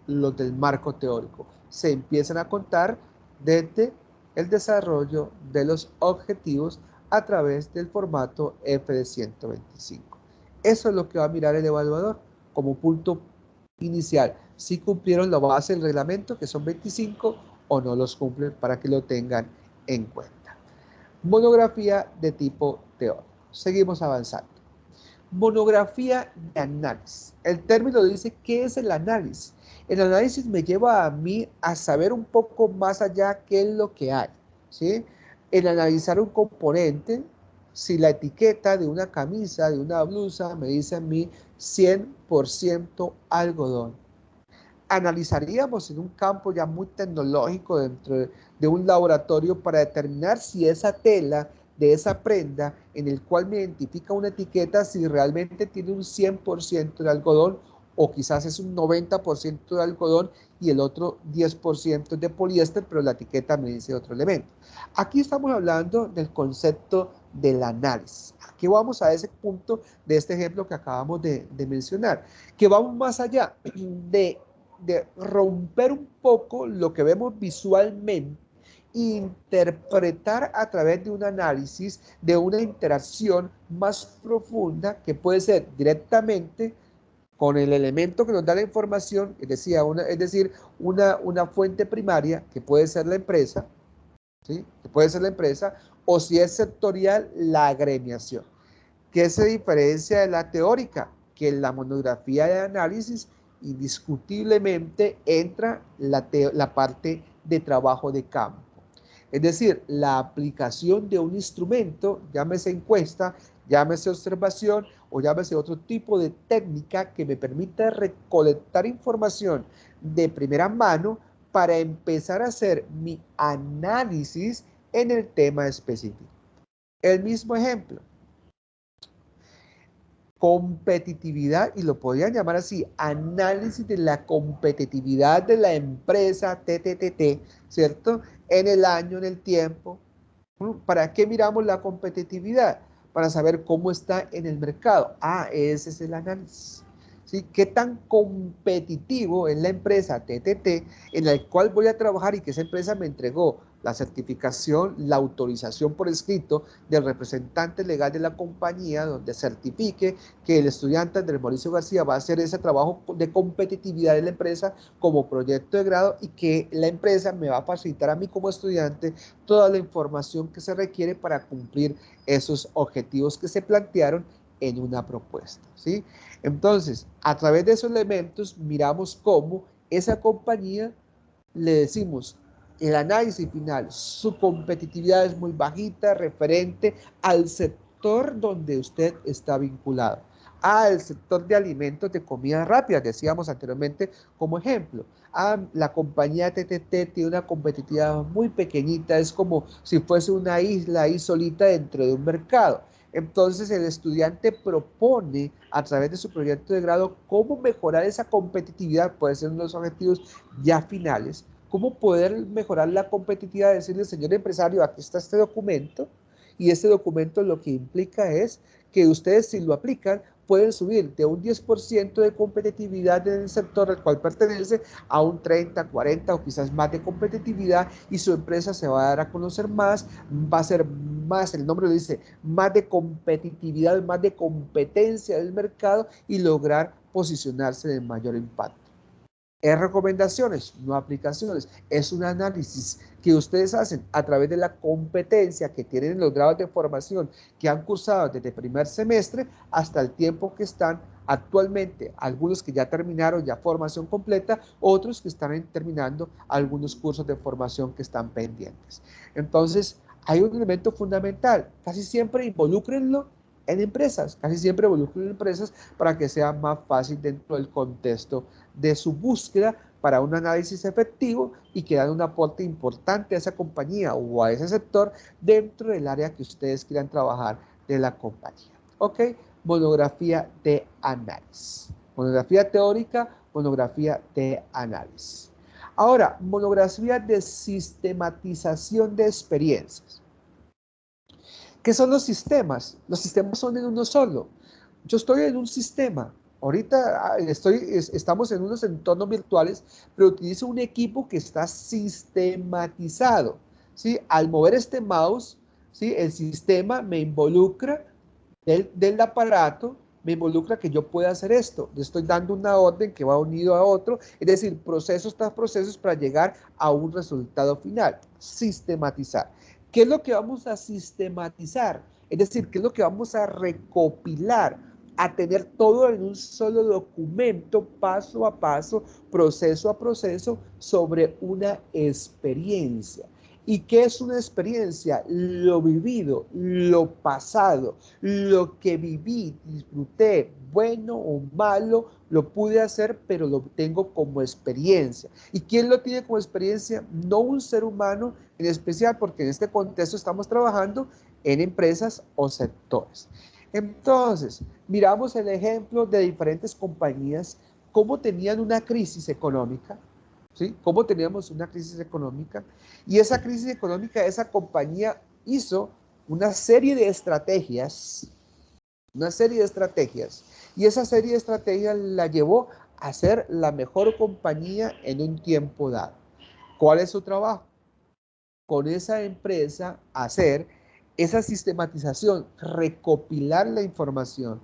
los del marco teórico. Se empiezan a contar desde el desarrollo de los objetivos a través del formato F de 125. Eso es lo que va a mirar el evaluador como punto inicial. Si cumplieron la base del reglamento, que son 25, o no los cumplen, para que lo tengan en cuenta. Monografía de tipo teórico. Seguimos avanzando. Monografía de análisis. El término dice, ¿qué es el análisis? El análisis me lleva a mí a saber un poco más allá qué es lo que hay, ¿sí? El analizar un componente, si la etiqueta de una camisa, de una blusa, me dice a mí 100% algodón. Analizaríamos en un campo ya muy tecnológico dentro de un laboratorio para determinar si esa tela de esa prenda en el cual me identifica una etiqueta si realmente tiene un 100% de algodón o quizás es un 90% de algodón y el otro 10% de poliéster, pero la etiqueta me dice otro elemento. Aquí estamos hablando del concepto del análisis. Aquí vamos a ese punto de este ejemplo que acabamos de mencionar, que vamos más allá de romper un poco lo que vemos visualmente, interpretar a través de un análisis, de una interacción más profunda que puede ser directamente con el elemento que nos da la información, es decir, una fuente primaria que puede ser la empresa, ¿sí? Que puede ser la empresa, o si es sectorial, la agremiación. ¿Qué se diferencia de la teórica? Que en la monografía de análisis indiscutiblemente entra la parte de trabajo de campo. Es decir, la aplicación de un instrumento, llámese encuesta, llámese observación o llámese otro tipo de técnica que me permita recolectar información de primera mano para empezar a hacer mi análisis en el tema específico. El mismo ejemplo, competitividad, y lo podrían llamar así, análisis de la competitividad de la empresa TTTT, ¿cierto? En el año, en el tiempo. ¿Para qué miramos la competitividad? Para saber cómo está en el mercado. Ah, ese es el análisis. ¿Sí? ¿Qué tan competitivo es la empresa TTT en la cual voy a trabajar y que esa empresa me entregó la certificación, la autorización por escrito del representante legal de la compañía, donde certifique que el estudiante Andrés Mauricio García va a hacer ese trabajo de competitividad de la empresa como proyecto de grado y que la empresa me va a facilitar a mí como estudiante toda la información que se requiere para cumplir esos objetivos que se plantearon en una propuesta, ¿sí? Entonces, a través de esos elementos miramos cómo esa compañía, le decimos, el análisis final, su competitividad es muy bajita referente al sector donde usted está vinculado. Al sector de alimentos de comida rápida, decíamos anteriormente como ejemplo. La compañía TTT tiene una competitividad muy pequeñita, es como si fuese una isla ahí solita dentro de un mercado. Entonces el estudiante propone a través de su proyecto de grado cómo mejorar esa competitividad, puede ser uno de los objetivos ya finales, cómo poder mejorar la competitividad, decirle, señor empresario, aquí está este documento, y este documento lo que implica es que ustedes, si lo aplican, pueden subir de un 10% de competitividad en el sector al cual pertenece a un 30, 40 o quizás más de competitividad, y su empresa se va a dar a conocer más, va a ser más, el nombre lo dice, más de competitividad, más de competencia del mercado y lograr posicionarse de mayor impacto. Es recomendaciones, no aplicaciones. Es un análisis que ustedes hacen a través de la competencia que tienen en los grados de formación que han cursado desde primer semestre hasta el tiempo que están actualmente. Algunos que ya terminaron ya formación completa, otros que están terminando algunos cursos de formación que están pendientes. Entonces, hay un elemento fundamental. Casi siempre involúcrenlo en empresas. Casi siempre involucro en empresas para que sea más fácil dentro del contexto de su búsqueda para un análisis efectivo y que dan un aporte importante a esa compañía o a ese sector dentro del área que ustedes quieran trabajar de la compañía. ¿Ok? Monografía de análisis. Monografía teórica, monografía de análisis. Ahora, monografía de sistematización de experiencias. ¿Qué son los sistemas? Los sistemas son en uno solo. Yo estoy en un sistema. Ahorita estamos en unos entornos virtuales, pero utilizo un equipo que está sistematizado. ¿Sí? Al mover este mouse, ¿sí? El sistema me involucra del aparato, me involucra que yo pueda hacer esto. Le estoy dando una orden que va unido a otro, es decir, procesos tras procesos para llegar a un resultado final. Sistematizar. ¿Qué es lo que vamos a sistematizar? Es decir, ¿qué es lo que vamos a recopilar? A tener todo en un solo documento, paso a paso, proceso a proceso, sobre una experiencia. ¿Y qué es una experiencia? Lo vivido, lo pasado, lo que viví, disfruté, bueno o malo, lo pude hacer, pero lo tengo como experiencia. ¿Y quién lo tiene como experiencia? No un ser humano en especial, porque en este contexto estamos trabajando en empresas o sectores. Entonces, miramos el ejemplo de diferentes compañías, cómo tenían una crisis económica, ¿sí? Cómo teníamos una crisis económica, y esa crisis económica, esa compañía hizo una serie de estrategias, y esa serie de estrategias la llevó a ser la mejor compañía en un tiempo dado. ¿Cuál es su trabajo? Con esa empresa hacer esa sistematización, recopilar la información,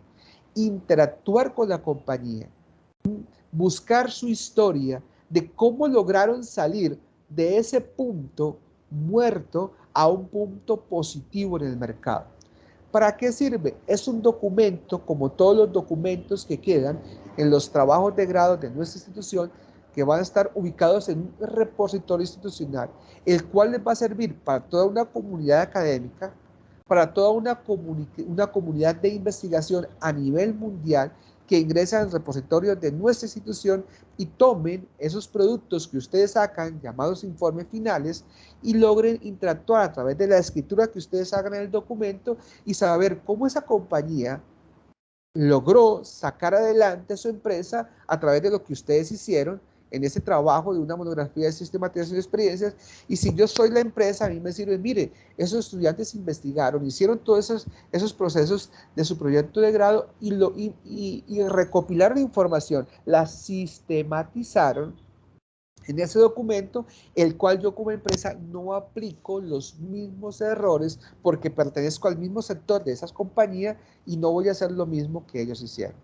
interactuar con la compañía, buscar su historia de cómo lograron salir de ese punto muerto a un punto positivo en el mercado. ¿Para qué sirve? Es un documento, como todos los documentos que quedan en los trabajos de grado de nuestra institución, que van a estar ubicados en un repositorio institucional, el cual les va a servir para toda una comunidad académica, para toda una comunidad de investigación a nivel mundial, que ingresen al repositorio de nuestra institución y tomen esos productos que ustedes sacan, llamados informes finales, y logren interactuar a través de la escritura que ustedes hagan en el documento y saber cómo esa compañía logró sacar adelante su empresa a través de lo que ustedes hicieron en ese trabajo de una monografía de sistematización de experiencias. Y si yo soy la empresa, a mí me sirve, mire, esos estudiantes investigaron, hicieron todos esos procesos de su proyecto de grado y recopilaron información, la sistematizaron en ese documento, el cual yo como empresa no aplico los mismos errores porque pertenezco al mismo sector de esas compañías y no voy a hacer lo mismo que ellos hicieron.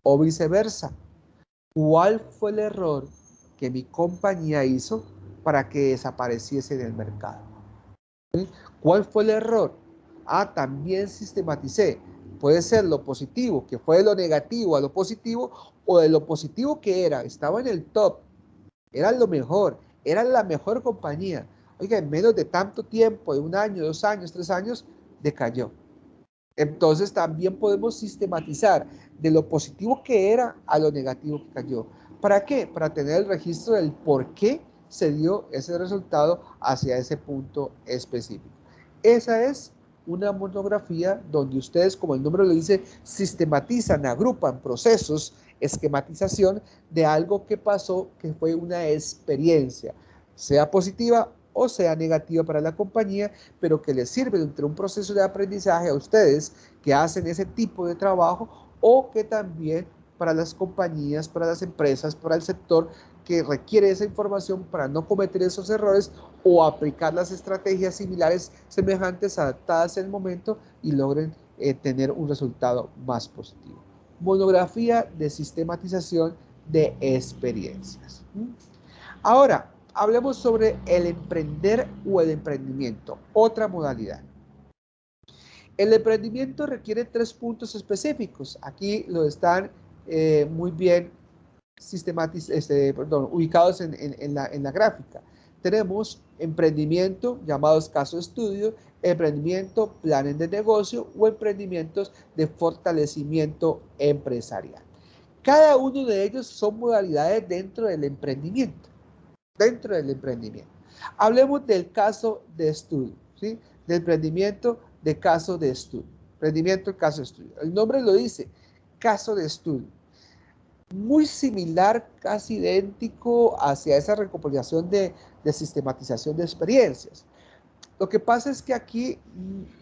O viceversa. ¿Cuál fue el error que mi compañía hizo para que desapareciese del mercado? ¿Sí? ¿Cuál fue el error? También sistematicé. Puede ser lo positivo, que fue de lo negativo a lo positivo, o de lo positivo que estaba en el top, era lo mejor, era la mejor compañía. Oiga, en menos de tanto tiempo, de 1 año, 2 años, 3 años, decayó. Entonces también podemos sistematizar de lo positivo que era a lo negativo que cayó. ¿Para qué? Para tener el registro del por qué se dio ese resultado hacia ese punto específico. Esa es una monografía donde ustedes, como el nombre lo dice, sistematizan, agrupan procesos, esquematización de algo que pasó, que fue una experiencia, sea positiva o sea negativa para la compañía, pero que les sirve dentro de un proceso de aprendizaje a ustedes que hacen ese tipo de trabajo, o que también para las compañías, para las empresas, para el sector que requiere esa información para no cometer esos errores o aplicar las estrategias similares, semejantes, adaptadas en el momento y logren tener un resultado más positivo. Monografía de sistematización de experiencias. Ahora, hablemos sobre el emprender o el emprendimiento, otra modalidad. El emprendimiento requiere 3 puntos específicos. Aquí lo están muy bien ubicados en la gráfica. tenemos emprendimiento, llamados caso de estudio, emprendimiento, planes de negocio o emprendimientos de fortalecimiento empresarial. Cada uno de ellos son modalidades dentro del emprendimiento. Dentro del emprendimiento. Hablemos del caso de estudio, ¿sí? Del emprendimiento de caso de estudio. Emprendimiento, caso de estudio. El nombre lo dice, caso de estudio. Muy similar, casi idéntico hacia esa recopilación de sistematización de experiencias. Lo que pasa es que aquí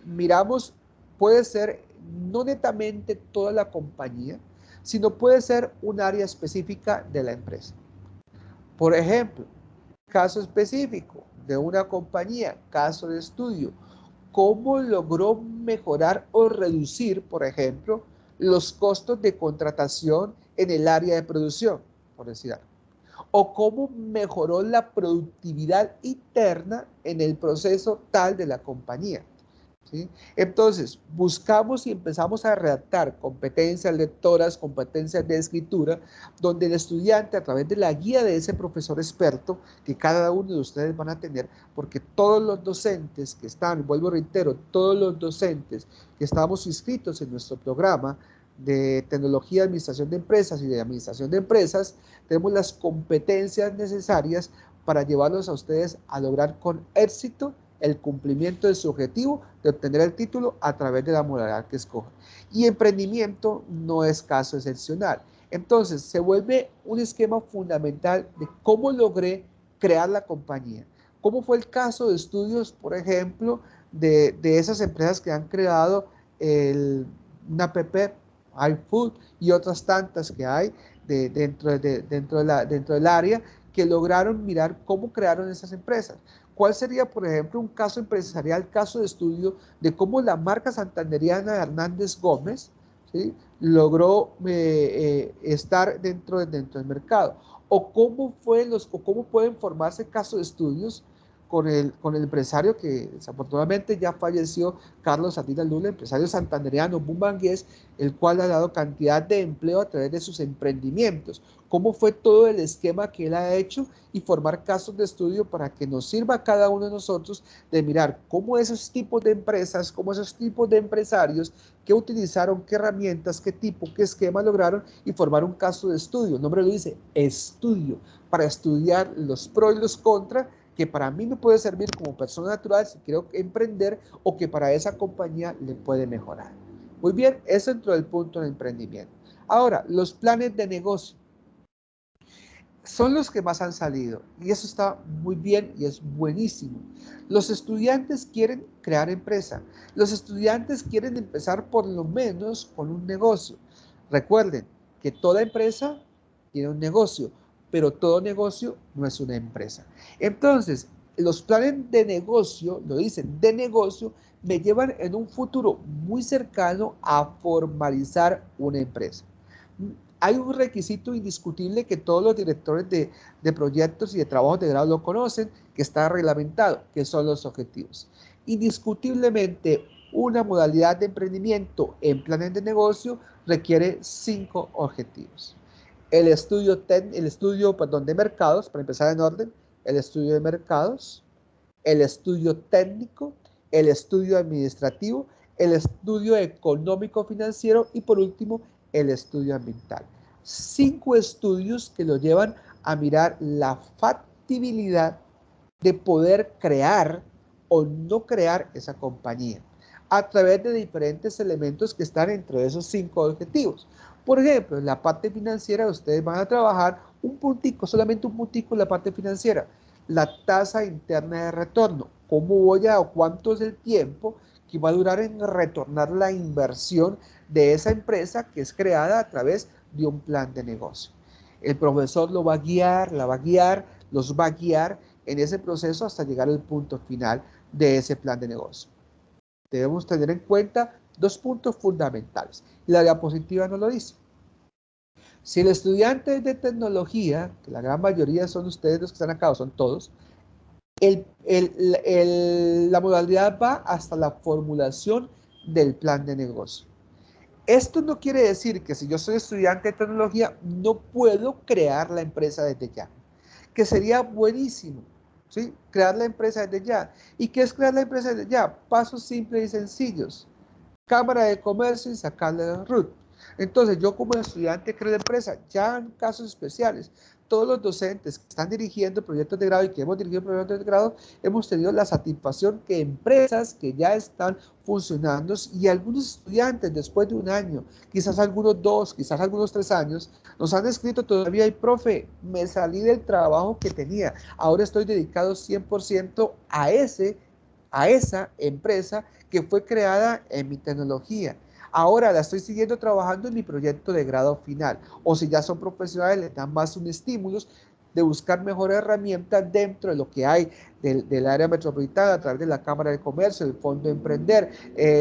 miramos, puede ser no netamente toda la compañía, sino puede ser un área específica de la empresa. Por ejemplo, caso específico de una compañía, caso de estudio, cómo logró mejorar o reducir, por ejemplo, los costos de contratación en el área de producción, por decir algo. O cómo mejoró la productividad interna en el proceso tal de la compañía. ¿Sí? Entonces, buscamos y empezamos a redactar competencias lectoras, competencias de escritura, donde el estudiante, a través de la guía de ese profesor experto, que cada uno de ustedes van a tener, porque todos los docentes que están, vuelvo a reitero, todos los docentes que estamos inscritos en nuestro programa de tecnología de administración de empresas y de administración de empresas, tenemos las competencias necesarias para llevarlos a ustedes a lograr con éxito el cumplimiento de su objetivo de obtener el título a través de la modalidad que escojan. Y emprendimiento no es caso excepcional. Entonces, se vuelve un esquema fundamental de cómo logré crear la compañía. ¿Cómo fue el caso de estudios, por ejemplo, de esas empresas que han creado una app, iFood y otras tantas que hay dentro del área que lograron mirar cómo crearon esas empresas? ¿Cuál sería, por ejemplo, un caso empresarial, caso de estudio de cómo la marca santanderiana de Hernández Gómez, ¿sí?, logró estar dentro del mercado? ¿O cómo pueden formarse casos de estudios con el empresario que desafortunadamente ya falleció, Carlos Salinas Lula, empresario santanderiano, bumangués, el cual ha dado cantidad de empleo a través de sus emprendimientos? ¿Cómo fue todo el esquema que él ha hecho y formar casos de estudio para que nos sirva a cada uno de nosotros de mirar cómo esos tipos de empresas, cómo esos tipos de empresarios que utilizaron, qué herramientas, qué tipo, qué esquema lograron y formar un caso de estudio? El nombre lo dice, estudio, para estudiar los pros y los contras que para mí me puede servir como persona natural si quiero emprender o que para esa compañía le puede mejorar. Muy bien, eso dentro del punto de emprendimiento. Ahora, los planes de negocio son los que más han salido y eso está muy bien y es buenísimo. Los estudiantes quieren crear empresa. Los estudiantes quieren empezar por lo menos con un negocio. Recuerden que toda empresa tiene un negocio, pero todo negocio no es una empresa. Entonces, los planes de negocio, lo dicen, de negocio, me llevan en un futuro muy cercano a formalizar una empresa. Hay un requisito indiscutible que todos los directores de proyectos y de trabajos de grado lo conocen, que está reglamentado, que son los objetivos. Indiscutiblemente, una modalidad de emprendimiento en planes de negocio requiere 5 objetivos. El estudio de mercados, para empezar en orden, el estudio de mercados, el estudio técnico, el estudio administrativo, el estudio económico financiero y por último, el estudio ambiental. 5 estudios que lo llevan a mirar la factibilidad de poder crear o no crear esa compañía a través de diferentes elementos que están entre esos 5 objetivos. Por ejemplo, en la parte financiera ustedes van a trabajar un puntico, solamente un puntico en la parte financiera, la tasa interna de retorno. ¿Cómo voy a o cuánto es el tiempo que va a durar en retornar la inversión de esa empresa que es creada a través de un plan de negocio? El profesor lo va a guiar, los va a guiar en ese proceso hasta llegar al punto final de ese plan de negocio. Debemos tener en cuenta 2 puntos fundamentales. La diapositiva nos lo dice. Si el estudiante es de tecnología, que la gran mayoría son ustedes los que están acá, o son todos, la modalidad va hasta la formulación del plan de negocio. Esto no quiere decir que si yo soy estudiante de tecnología no puedo crear la empresa desde ya, que sería buenísimo, ¿sí? Crear la empresa desde ya. ¿Y qué es crear la empresa desde ya? Pasos simples y sencillos. Cámara de Comercio y sacarle la RUT. Entonces, yo como estudiante creo la empresa, ya en casos especiales, todos los docentes que están dirigiendo proyectos de grado y que hemos dirigido proyectos de grado, hemos tenido la satisfacción que empresas que ya están funcionando y algunos estudiantes después de un año, quizás algunos 2, quizás algunos 3 años, nos han escrito todavía, y profe, me salí del trabajo que tenía, ahora estoy dedicado 100% a esa empresa que fue creada en mi tecnología. Ahora la estoy siguiendo trabajando en mi proyecto de grado final. O si ya son profesionales, les dan más un estímulo de buscar mejores herramientas dentro de lo que hay del área metropolitana a través de la Cámara de Comercio, el Fondo Emprender,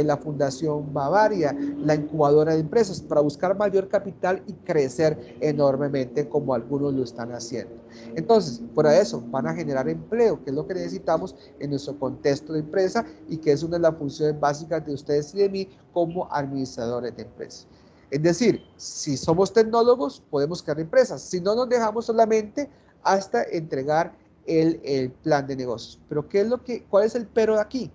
la Fundación Bavaria, la incubadora de empresas, para buscar mayor capital y crecer enormemente como algunos lo están haciendo. Entonces, por eso van a generar empleo, que es lo que necesitamos en nuestro contexto de empresa y que es una de las funciones básicas de ustedes y de mí como administradores de empresas. Es decir, si somos tecnólogos, podemos crear empresas. Si no, nos dejamos solamente hasta entregar el plan de negocios. Pero ¿cuál es el pero de aquí?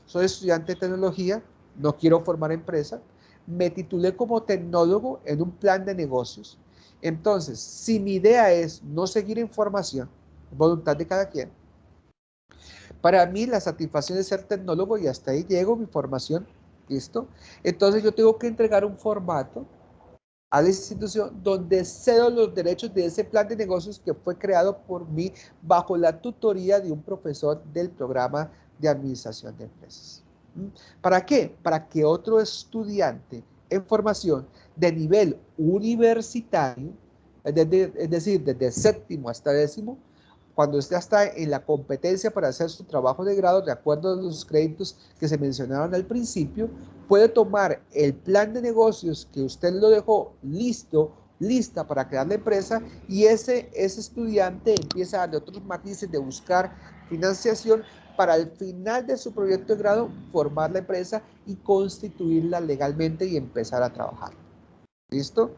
Soy estudiante de tecnología, no quiero formar empresa, me titulé como tecnólogo en un plan de negocios. Entonces, si mi idea es no seguir en formación, voluntad de cada quien, para mí la satisfacción de ser tecnólogo y hasta ahí llego, mi formación, ¿listo? Entonces yo tengo que entregar un formato a la institución donde cedo los derechos de ese plan de negocios que fue creado por mí bajo la tutoría de un profesor del programa de administración de empresas. ¿Para qué? Para que otro estudiante en formación de nivel universitario, es decir, desde séptimo hasta décimo, cuando usted está en la competencia para hacer su trabajo de grado, de acuerdo a los créditos que se mencionaron al principio, puede tomar el plan de negocios que usted lo dejó lista para crear la empresa, y ese estudiante empieza a darle otros matices de buscar financiación para al final de su proyecto de grado formar la empresa y constituirla legalmente y empezar a trabajar. ¿Listo?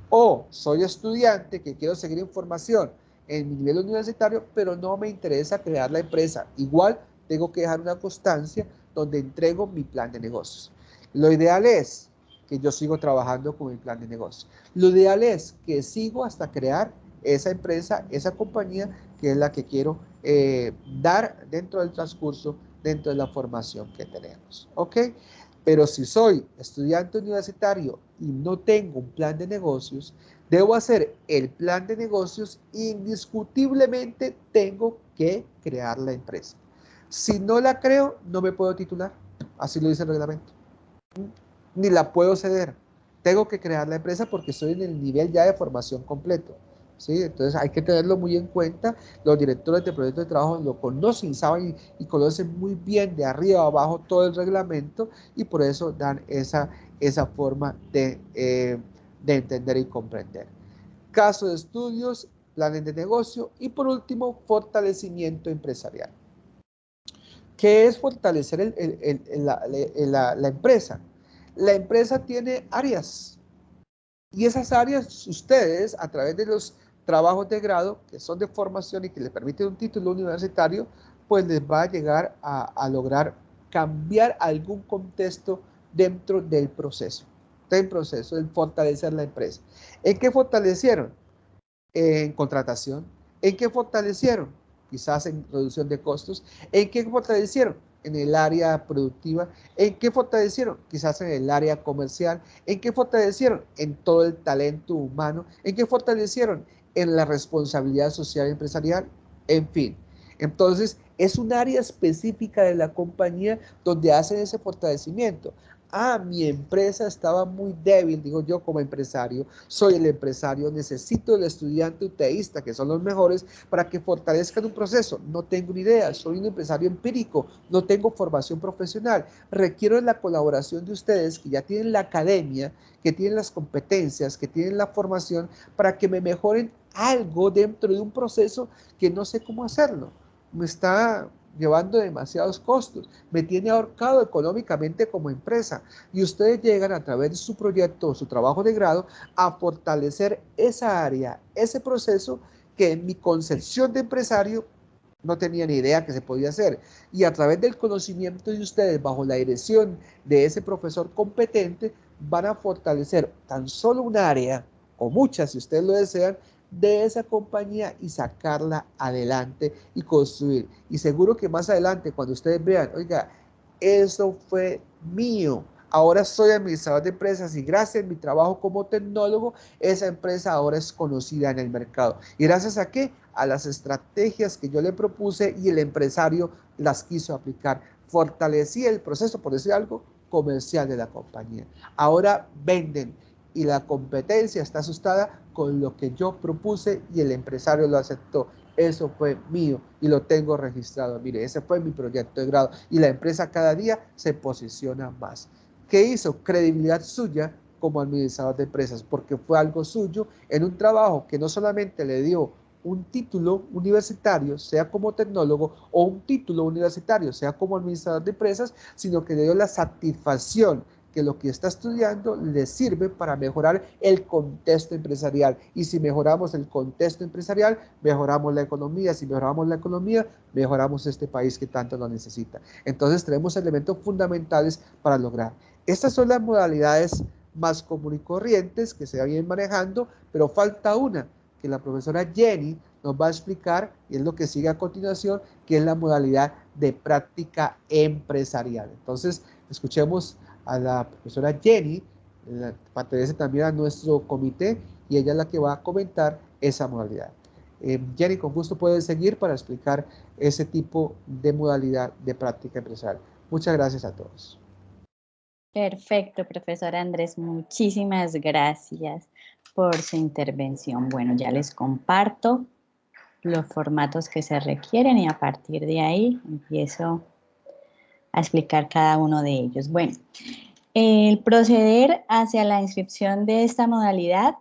O soy estudiante que quiero seguir en formación en mi nivel universitario, pero no me interesa crear la empresa. Igual tengo que dejar una constancia donde entrego mi plan de negocios. Lo ideal es que yo sigo trabajando con mi plan de negocios. Lo ideal es que sigo hasta crear esa empresa, esa compañía que es la que quiero dar dentro del transcurso, dentro de la formación que tenemos. ¿Ok? Pero si soy estudiante universitario y no tengo un plan de negocios, debo hacer el plan de negocios, indiscutiblemente tengo que crear la empresa. Si no la creo, no me puedo titular. Así lo dice el reglamento. Ni la puedo ceder. Tengo que crear la empresa porque estoy en el nivel ya de formación completo. ¿Sí? Entonces hay que tenerlo muy en cuenta. Los directores de proyectos de trabajo lo conocen, saben y conocen muy bien de arriba a abajo todo el reglamento, y por eso dan esa forma de entender y comprender. Caso de estudios, planes de negocio y por último, fortalecimiento empresarial. ¿Qué es fortalecer la empresa? La empresa tiene áreas, y esas áreas ustedes, a través de los trabajos de grado, que son de formación y que les permiten un título universitario, pues les va a llegar a lograr cambiar algún contexto dentro del proceso, del fortalecer la empresa. ¿En qué fortalecieron? En contratación. ¿En qué fortalecieron? Quizás en reducción de costos. ¿En qué fortalecieron? En el área productiva. ¿En qué fortalecieron? Quizás en el área comercial. ¿En qué fortalecieron? En todo el talento humano. ¿En qué fortalecieron? En la responsabilidad social y empresarial. En fin. Entonces, es un área específica de la compañía donde hacen ese fortalecimiento. Mi empresa estaba muy débil, digo yo como empresario, soy el empresario, necesito el estudiante UTEísta, que son los mejores, para que fortalezcan un proceso. No tengo ni idea, soy un empresario empírico, no tengo formación profesional. Requiero la colaboración de ustedes que ya tienen la academia, que tienen las competencias, que tienen la formación, para que me mejoren algo dentro de un proceso que no sé cómo hacerlo. Me está llevando demasiados costos, me tiene ahorcado económicamente como empresa, y ustedes llegan a través de su proyecto o su trabajo de grado a fortalecer esa área, ese proceso que en mi concepción de empresario no tenía ni idea que se podía hacer. Y a través del conocimiento de ustedes, bajo la dirección de ese profesor competente, van a fortalecer tan solo un área, o muchas si ustedes lo desean, de esa compañía y sacarla adelante y construir. Y seguro que más adelante, cuando ustedes vean, oiga, eso fue mío, ahora soy administrador de empresas y gracias a mi trabajo como tecnólogo, esa empresa ahora es conocida en el mercado. ¿Y gracias a qué? A las estrategias que yo le propuse y el empresario las quiso aplicar. Fortalecía el proceso, por decir algo, comercial de la compañía. Ahora venden y la competencia está asustada con lo que yo propuse y el empresario lo aceptó. Eso fue mío y lo tengo registrado. Mire, ese fue mi proyecto de grado y la empresa cada día se posiciona más. ¿Qué hizo? Credibilidad suya como administrador de empresas, porque fue algo suyo en un trabajo que no solamente le dio un título universitario, sea como tecnólogo, o un título universitario, sea como administrador de empresas, sino que le dio la satisfacción que lo que está estudiando le sirve para mejorar el contexto empresarial. Y si mejoramos el contexto empresarial, mejoramos la economía. Si mejoramos la economía, mejoramos este país que tanto lo necesita. Entonces tenemos elementos fundamentales para lograr. Estas son las modalidades más comunes y corrientes que se vienen manejando, pero falta una que la profesora Jenny nos va a explicar, y es lo que sigue a continuación, que es la modalidad de práctica empresarial. Entonces, escuchemos a la profesora Jenny, pertenece también a nuestro comité, y ella es la que va a comentar esa modalidad. Jenny, con gusto puedes seguir para explicar ese tipo de modalidad de práctica empresarial. Muchas gracias a todos. Perfecto, profesor Andrés, muchísimas gracias por su intervención. Bueno, ya les comparto los formatos que se requieren y a partir de ahí empiezo a explicar cada uno de ellos. Bueno, el proceder hacia la inscripción de esta modalidad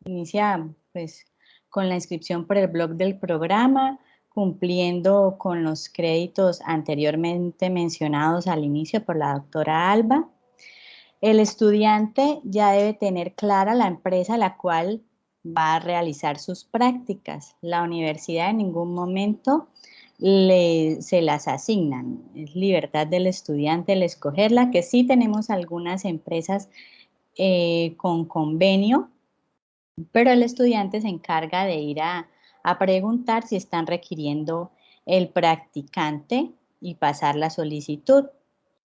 inicia pues con la inscripción por el blog del programa, cumpliendo con los créditos anteriormente mencionados al inicio por la doctora Alba. El estudiante ya debe tener clara la empresa a la cual va a realizar sus prácticas. La universidad en ningún momento se las asignan. Es libertad del estudiante el escogerla, que sí tenemos algunas empresas con convenio, pero el estudiante se encarga de ir a preguntar si están requiriendo el practicante y pasar la solicitud.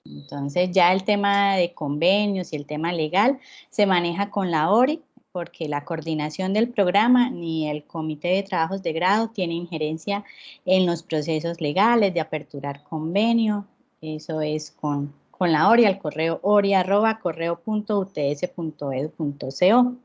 Entonces ya el tema de convenios y el tema legal se maneja con la ORI, porque la coordinación del programa ni el comité de trabajos de grado tiene injerencia en los procesos legales de aperturar convenio. Eso es con la ORI, al correo ori@correo.uts.edu.co.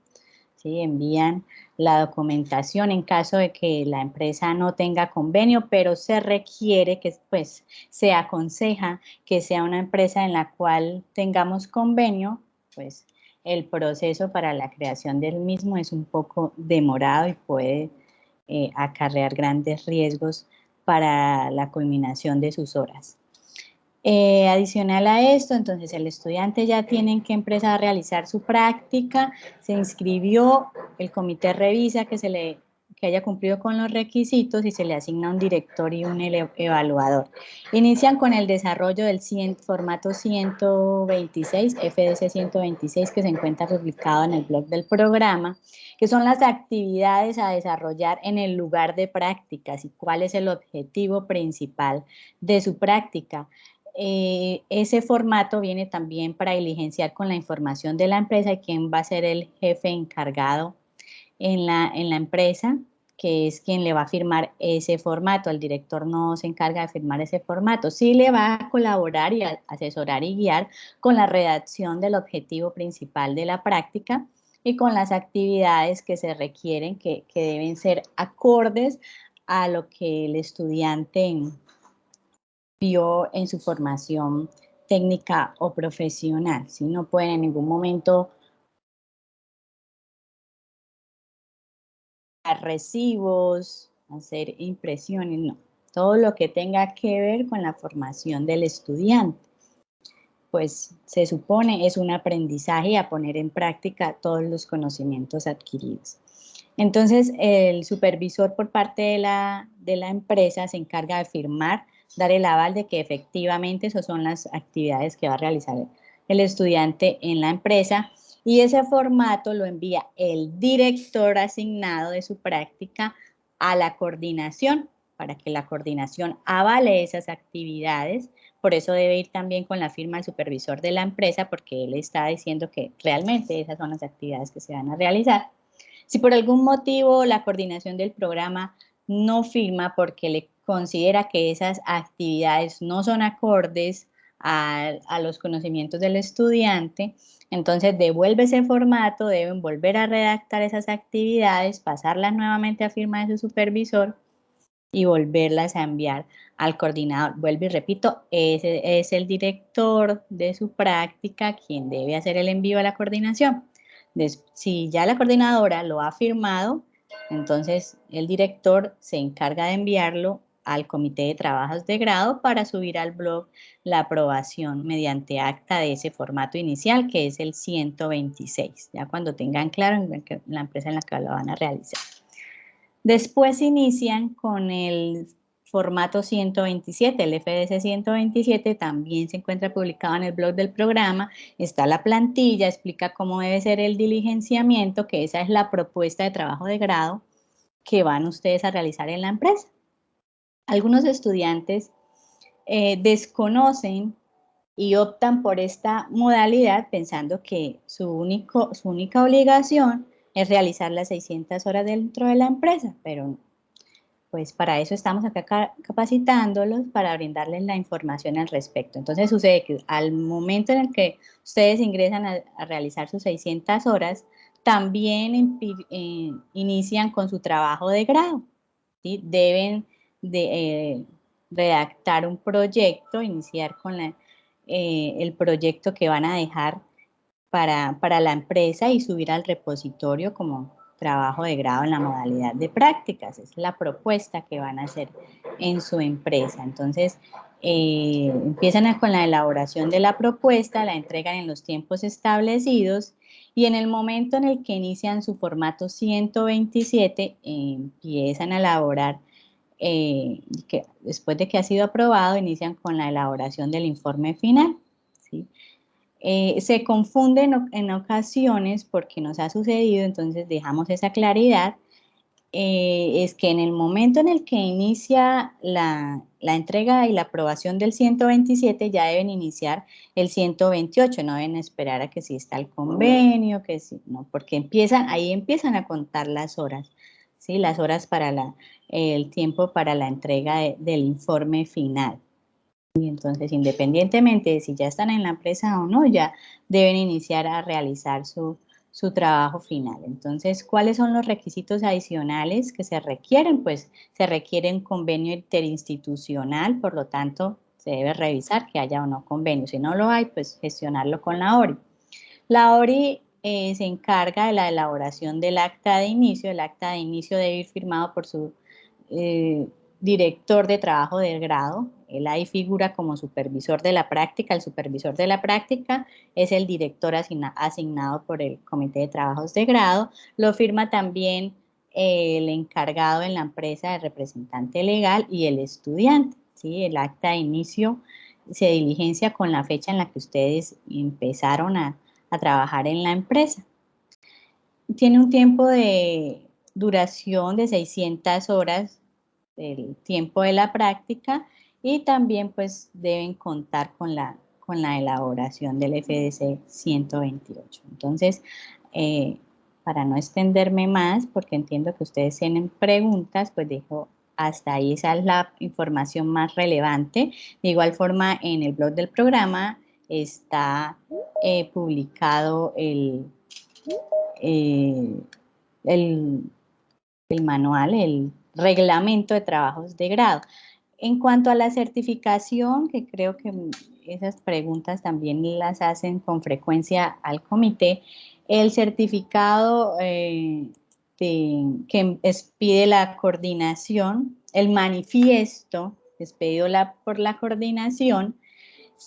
¿Sí? Envían la documentación en caso de que la empresa no tenga convenio, pero se requiere que, pues, se aconseja que sea una empresa en la cual tengamos convenio, pues el proceso para la creación del mismo es un poco demorado y puede acarrear grandes riesgos para la culminación de sus horas. Adicional a esto, entonces el estudiante ya tiene en qué empresa a realizar su práctica, se inscribió, el comité revisa que haya cumplido con los requisitos y se le asigna un director y un evaluador. Inician con el desarrollo del formato 126, FDC 126, que se encuentra publicado en el blog del programa, que son las actividades a desarrollar en el lugar de prácticas y cuál es el objetivo principal de su práctica. Ese formato viene también para diligenciar con la información de la empresa y quién va a ser el jefe encargado en la empresa, que es quien le va a firmar ese formato. El director no se encarga de firmar ese formato, sí le va a colaborar y a asesorar y guiar con la redacción del objetivo principal de la práctica y con las actividades que se requieren, que deben ser acordes a lo que el estudiante vio en su formación técnica o profesional, ¿sí? No pueden en ningún momento dar recibos, hacer impresiones, no. Todo lo que tenga que ver con la formación del estudiante, pues se supone es un aprendizaje a poner en práctica todos los conocimientos adquiridos. Entonces, el supervisor por parte de la empresa se encarga de firmar, dar el aval de que efectivamente esas son las actividades que va a realizar el estudiante en la empresa, y ese formato lo envía el director asignado de su práctica a la coordinación, para que la coordinación avale esas actividades. Por eso debe ir también con la firma del supervisor de la empresa, porque él está diciendo que realmente esas son las actividades que se van a realizar. Si por algún motivo la coordinación del programa no firma porque le considera que esas actividades no son acordes a los conocimientos del estudiante, entonces devuelve ese formato, deben volver a redactar esas actividades, pasarlas nuevamente a firma de su supervisor y volverlas a enviar al coordinador. Vuelvo y repito, ese es el director de su práctica quien debe hacer el envío a la coordinación. Si ya la coordinadora lo ha firmado, entonces el director se encarga de enviarlo al comité de trabajos de grado para subir al blog la aprobación mediante acta de ese formato inicial, que es el 126, ya cuando tengan claro en la empresa en la que lo van a realizar. Después inician con el formato 127, el FDC 127, también se encuentra publicado en el blog del programa, está la plantilla, explica cómo debe ser el diligenciamiento, que esa es la propuesta de trabajo de grado que van ustedes a realizar en la empresa. Algunos estudiantes desconocen y optan por esta modalidad pensando que su única obligación es realizar las 600 horas dentro de la empresa, pero pues para eso estamos acá capacitándolos, para brindarles la información al respecto. Entonces sucede que al momento en el que ustedes ingresan a realizar sus 600 horas, también inician con su trabajo de grado, ¿sí? Deben de redactar un proyecto, iniciar con el proyecto que van a dejar para la empresa y subir al repositorio como trabajo de grado en la modalidad de prácticas. Es la propuesta que van a hacer en su empresa. Entonces, empiezan con la elaboración de la propuesta, la entregan en los tiempos establecidos y en el momento en el que inician su formato 127, empiezan a elaborar, después de que ha sido aprobado, inician con la elaboración del informe final, ¿sí? Se confunde en ocasiones porque nos ha sucedido, entonces dejamos esa claridad, es que en el momento en el que inicia la entrega y la aprobación del 127 ya deben iniciar el 128, no deben esperar a que si está el convenio, que si no, porque ahí empiezan a contar las horas, ¿sí? Las horas para el tiempo para la entrega del informe final. Y entonces, independientemente de si ya están en la empresa o no, ya deben iniciar a realizar su trabajo final. Entonces, ¿cuáles son los requisitos adicionales que se requieren? Pues se requiere un convenio interinstitucional, por lo tanto, se debe revisar que haya o no convenio. Si no lo hay, pues gestionarlo con la ORI. La ORI se encarga de la elaboración del acta de inicio. El acta de inicio debe ir firmado por su director de trabajo del grado. Él ahí figura como supervisor de la práctica. El supervisor de la práctica es el director asignado por el comité de trabajos de grado. Lo firma también el encargado en la empresa, el representante legal y el estudiante, ¿sí? El acta de inicio se diligencia con la fecha en la que ustedes empezaron a trabajar en la empresa. Tiene un tiempo de duración de 600 horas del tiempo de la práctica y también pues deben contar con la elaboración del FDC 128. Entonces, para no extenderme más, porque entiendo que ustedes tienen preguntas, pues dejo hasta ahí, esa es la información más relevante. De igual forma, en el blog del programa está publicado el manual, el reglamento de trabajos de grado. En cuanto a la certificación, que creo que esas preguntas también las hacen con frecuencia al comité, el certificado que pide la coordinación, el manifiesto expedido por la coordinación,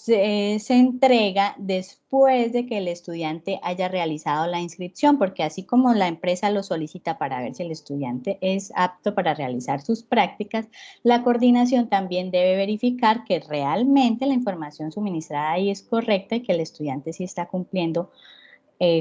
se entrega después de que el estudiante haya realizado la inscripción, porque así como la empresa lo solicita para ver si el estudiante es apto para realizar sus prácticas, la coordinación también debe verificar que realmente la información suministrada ahí es correcta y que el estudiante sí está cumpliendo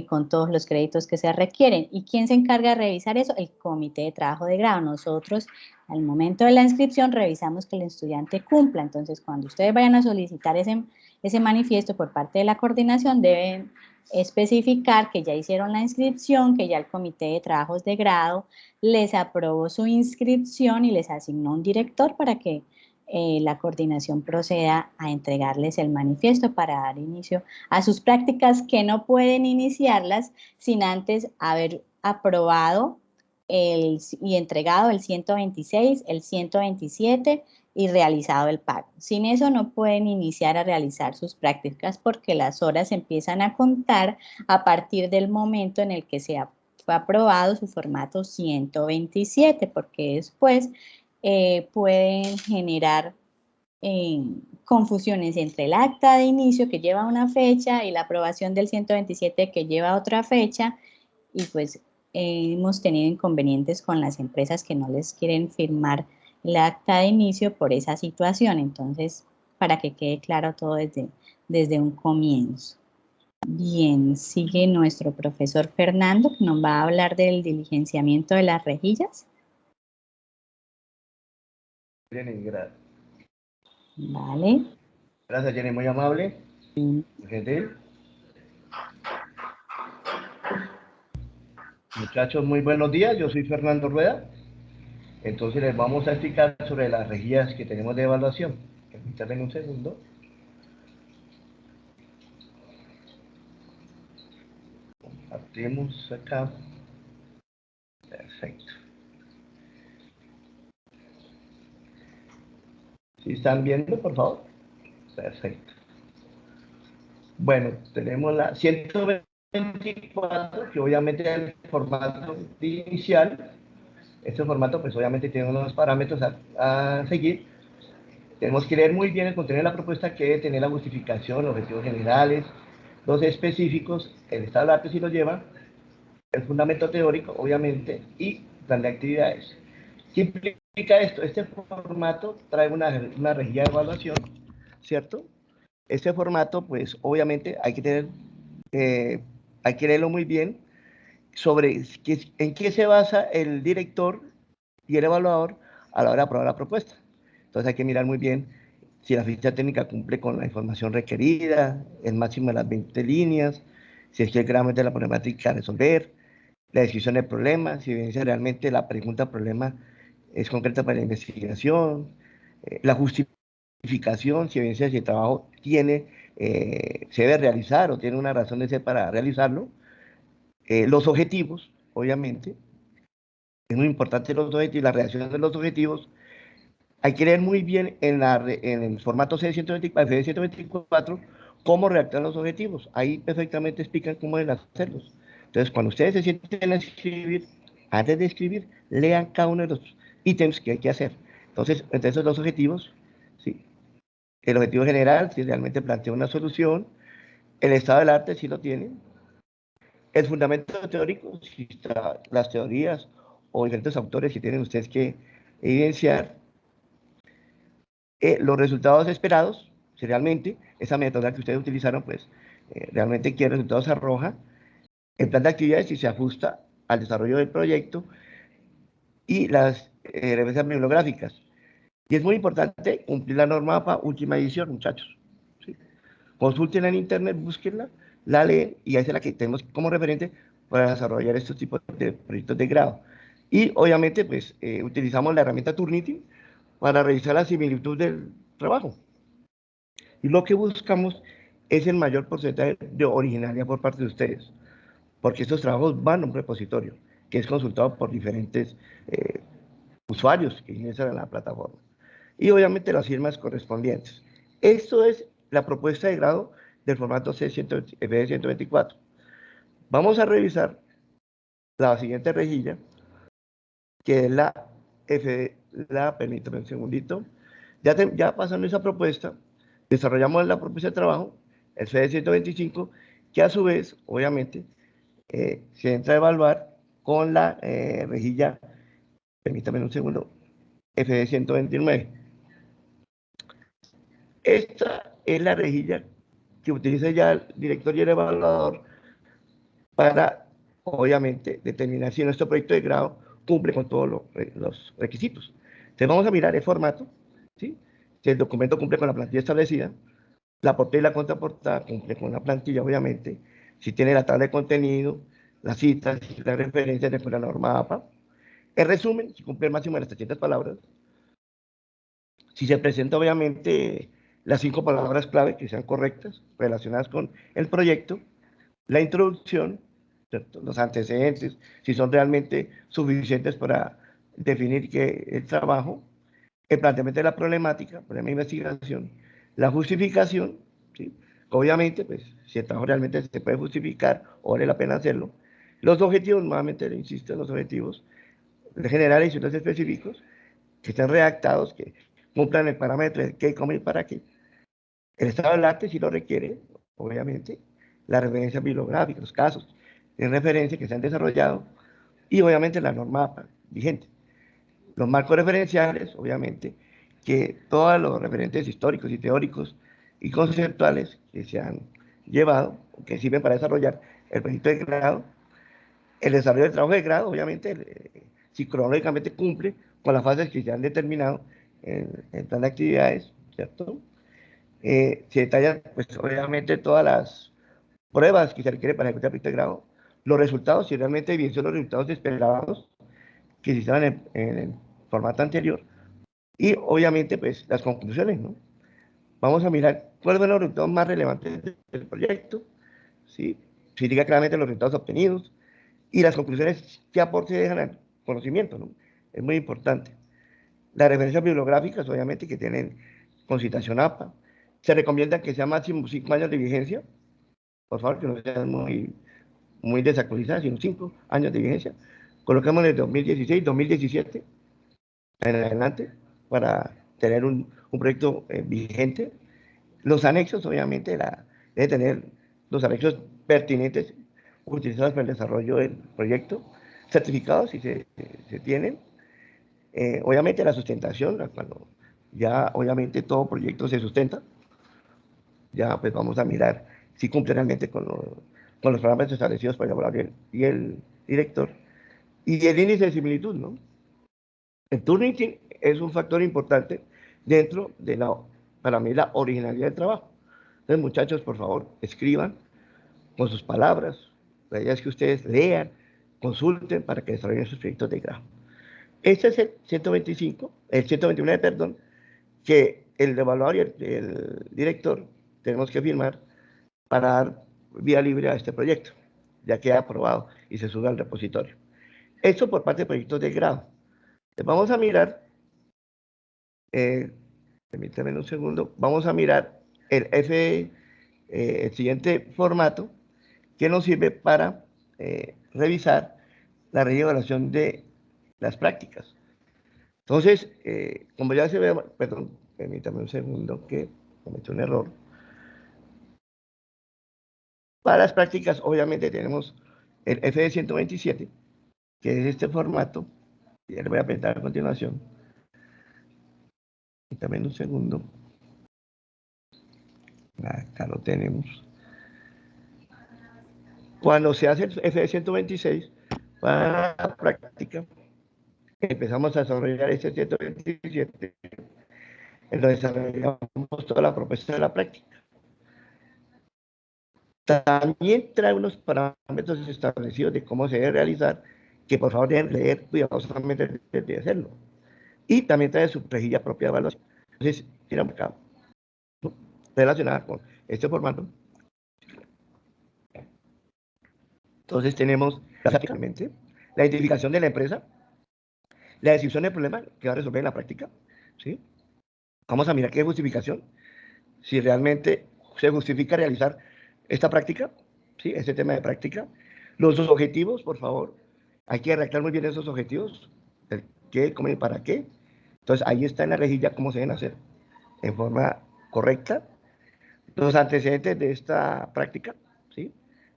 con todos los créditos que se requieren. ¿Y quién se encarga de revisar eso? El comité de trabajo de grado. Nosotros, al momento de la inscripción, revisamos que el estudiante cumpla. Entonces, cuando ustedes vayan a solicitar ese manifiesto por parte de la coordinación, deben especificar que ya hicieron la inscripción, que ya el comité de trabajos de grado les aprobó su inscripción y les asignó un director para que la coordinación proceda a entregarles el manifiesto para dar inicio a sus prácticas, que no pueden iniciarlas sin antes haber aprobado y entregado el 126, el 127 y realizado el pago. Sin eso no pueden iniciar a realizar sus prácticas porque las horas empiezan a contar a partir del momento en el que fue aprobado su formato 127, porque después pueden generar confusiones entre el acta de inicio que lleva una fecha y la aprobación del 127 que lleva otra fecha, y pues hemos tenido inconvenientes con las empresas que no les quieren firmar el acta de inicio por esa situación. Entonces, para que quede claro todo desde un comienzo. Bien, sigue nuestro profesor Fernando, que nos va a hablar del diligenciamiento de las rejillas. Jenny, gracias. Vale. Gracias, Jenny, muy amable. Muy gentil. Muchachos, muy buenos días. Yo soy Fernando Rueda. Entonces les vamos a explicar sobre las rejillas que tenemos de evaluación. Permítanme un segundo. Compartimos acá. Perfecto. ¿Sí están viendo, por favor? Perfecto. Bueno, tenemos la 124, que obviamente es el formato inicial. Este formato, pues obviamente tiene unos parámetros a seguir. Tenemos que leer muy bien el contenido de la propuesta, que debe tener la justificación, los objetivos generales, los específicos, el estado del arte si lo lleva, el fundamento teórico, obviamente, y plan de actividades. ¿Qué implica esto? Este formato trae una rejilla de evaluación, ¿cierto? Este formato, pues, obviamente, hay que leerlo muy bien sobre en qué se basa el director y el evaluador a la hora de aprobar la propuesta. Entonces hay que mirar muy bien si la ficha técnica cumple con la información requerida, el máximo de las 20 líneas, si es que el gramo de la problemática a resolver, la descripción del problema, si evidencia realmente la pregunta problema es concreta para la investigación, la justificación, si evidencia si el trabajo se debe realizar o tiene una razón de ser para realizarlo, los objetivos, obviamente, es muy importante los objetivos, la redacción de los objetivos. Hay que leer muy bien en el formato CD124 cómo redactar los objetivos. Ahí perfectamente explican cómo deben hacerlos. Entonces, cuando ustedes se sienten a escribir, antes de escribir, lean cada uno de los ítems que hay que hacer. Entonces, entre esos dos objetivos, ¿sí? El objetivo general, si realmente plantea una solución, el estado del arte, si lo tienen, el fundamento teórico, si está, las teorías o diferentes autores que tienen ustedes que evidenciar, los resultados esperados, si realmente esa metodología que ustedes utilizaron, pues realmente qué resultados arroja, el plan de actividades si se ajusta al desarrollo del proyecto y las referencias bibliográficas. Y es muy importante cumplir la norma APA última edición, muchachos. ¿Sí? Consúltenla en internet, búsquenla, la leen y esa es la que tenemos como referente para desarrollar estos tipos de proyectos de grado. Y obviamente, pues, utilizamos la herramienta Turnitin para revisar la similitud del trabajo. Y lo que buscamos es el mayor porcentaje de originalidad por parte de ustedes, porque estos trabajos van a un repositorio que es consultado por diferentes usuarios que ingresan a la plataforma. Y obviamente las firmas correspondientes. Esto es la propuesta de grado del formato FD124. Vamos a revisar la siguiente rejilla, que es permítame un segundito, ya pasando esa propuesta, Desarrollamos la propuesta de trabajo, el FED 125, que a su vez, obviamente, se entra a evaluar con la rejilla, permítame un segundo, FD 129. Esta es la rejilla que utiliza ya el director y el evaluador para, obviamente, determinar si nuestro proyecto de grado cumple con todos los requisitos. Entonces vamos a mirar el formato, ¿sí? Si el documento cumple con la plantilla establecida, la portada y la contraportada cumple con la plantilla, obviamente, si tiene la tabla de contenido, las citas, las referencias de la norma APA. El resumen, si cumple el máximo de las 300 palabras. Si se presenta, obviamente, las 5 palabras clave que sean correctas, relacionadas con el proyecto, la introducción, ¿cierto? Los antecedentes, si son realmente suficientes para definir que el trabajo, el planteamiento de la problemática, problema de investigación, la justificación, ¿sí? Obviamente, pues, si el trabajo realmente se puede justificar o vale la pena hacerlo, los objetivos, nuevamente le insisto en los objetivos generales y los específicos, que estén redactados, que cumplan el parámetro de qué, cómo y para qué. El estado del arte sí lo requiere, obviamente, la referencia bibliográfica, los casos de referencia que se han desarrollado y obviamente la norma vigente. Los marcos referenciales, obviamente, que todos los referentes históricos y teóricos y conceptuales que se han llevado, que sirven para desarrollar el proyecto de grado, el desarrollo del trabajo de grado, obviamente, si cronológicamente cumple con las fases que se han determinado en el plan de actividades, ¿cierto? Se detallan, pues, obviamente, todas las pruebas que se requieren para ejecutar el proyecto de grado, los resultados, si realmente bien son los resultados esperados que se estaban en el formato anterior, y obviamente, pues, las conclusiones, ¿no? Vamos a mirar cuáles son los resultados más relevantes del proyecto, ¿sí? Se indica claramente los resultados obtenidos y las conclusiones que aporte dejan al conocimiento, ¿no? Es muy importante. Las referencias bibliográficas, obviamente, que tienen concitación APA. Se recomienda que sea máximo 5 años de vigencia, por favor, que no sean muy desactualizadas, sino 5 años de vigencia. Colocamos en el 2016, 2017, en adelante, para tener un proyecto vigente. Los anexos, obviamente, debe tener los anexos pertinentes utilizados para el desarrollo del proyecto, certificados si se tienen. Obviamente la sustentación, cuando ya obviamente todo proyecto se sustenta, ya pues vamos a mirar si cumple realmente con los parámetros establecidos por el evaluador y el director. Y el índice de similitud, ¿no? El Turnitin es un factor importante dentro de para mí, la originalidad del trabajo. Entonces, muchachos, por favor, escriban con sus palabras. La idea es que ustedes lean, consulten para que desarrollen sus proyectos de grado. Este es el 125, el 129, perdón, que el evaluador y el director tenemos que firmar para dar vía libre a este proyecto, ya queda aprobado y se sube al repositorio. Esto por parte de proyectos de grado. Vamos a mirar, permítanme un segundo, vamos a mirar el siguiente formato que nos sirve para revisar la reevaluación de las prácticas. Entonces, como ya se ve, perdón, permítame un segundo que cometí un error. Para las prácticas, obviamente, tenemos el FD 127, que es este formato, y ya le voy a presentar a continuación. Y también un segundo. Acá lo tenemos. Cuando se hace el FD 126, para la práctica, empezamos a desarrollar este 127, en donde desarrollamos toda la propuesta de la práctica. También trae unos parámetros establecidos de cómo se debe realizar, que por favor deben leer cuidadosamente antes de hacerlo. Y también trae su rejilla propia de evaluación. Entonces, tiene un mercado, ¿no?, relacionada con este formato. Entonces tenemos prácticamente la identificación de la empresa, la descripción del problema que va a resolver en la práctica, ¿sí? Vamos a mirar qué justificación, si realmente se justifica realizar esta práctica, ¿sí?, este tema de práctica. Los dos objetivos, por favor, hay que redactar muy bien esos objetivos, el qué, cómo y para qué. Entonces ahí está en la rejilla cómo se deben hacer en forma correcta, los antecedentes de esta práctica, ¿sí?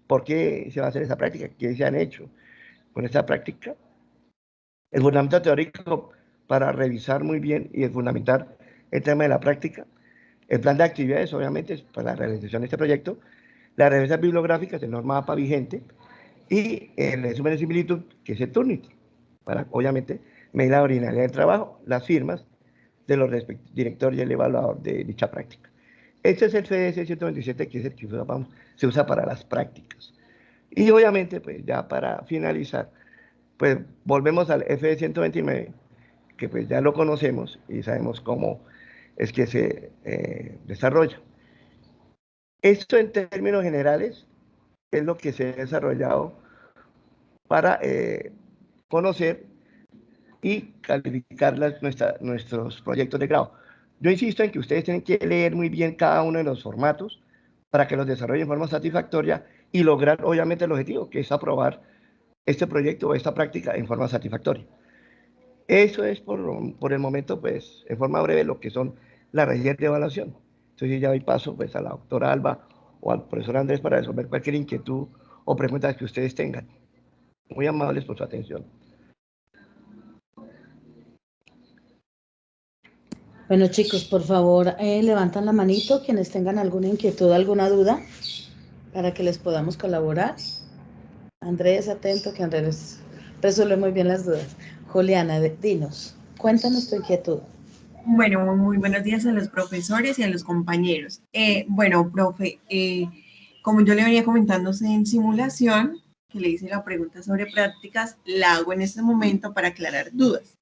¿Por qué se va a hacer esa práctica? ¿Qué se han hecho con esta práctica? El fundamento teórico para revisar muy bien y fundamentar el tema de la práctica. El plan de actividades, obviamente, para la realización de este proyecto. Las referencias bibliográficas de norma APA vigente y el resumen de similitud, que es el Turnitin, para, obviamente, medir la originalidad del trabajo, las firmas de los directores y el evaluador de dicha práctica. Este es el FDS 127, que es el que se usa para las prácticas. Y obviamente, pues ya para finalizar, pues volvemos al FDS 129, que pues ya lo conocemos y sabemos cómo es que se desarrolla. Esto en términos generales es lo que se ha desarrollado para conocer y calificar nuestros proyectos de grado. Yo insisto en que ustedes tienen que leer muy bien cada uno de los formatos para que los desarrollen de forma satisfactoria y lograr, obviamente, el objetivo, que es aprobar este proyecto o esta práctica en forma satisfactoria. Eso es por el momento, pues, en forma breve, lo que son las reglas de evaluación. Entonces ya doy paso, pues, a la doctora Alba o al profesor Andrés para resolver cualquier inquietud o preguntas que ustedes tengan. Muy amables por su atención. Bueno, chicos, por favor, levantan la manito quienes tengan alguna inquietud, alguna duda, para que les podamos colaborar. Andrés, atento, que Andrés resuelve muy bien las dudas. Juliana, dinos, cuéntanos tu inquietud. Bueno, muy buenos días a los profesores y a los compañeros. Bueno, profe, como yo le venía comentando en simulación, que le hice la pregunta sobre prácticas, la hago en este momento para aclarar dudas.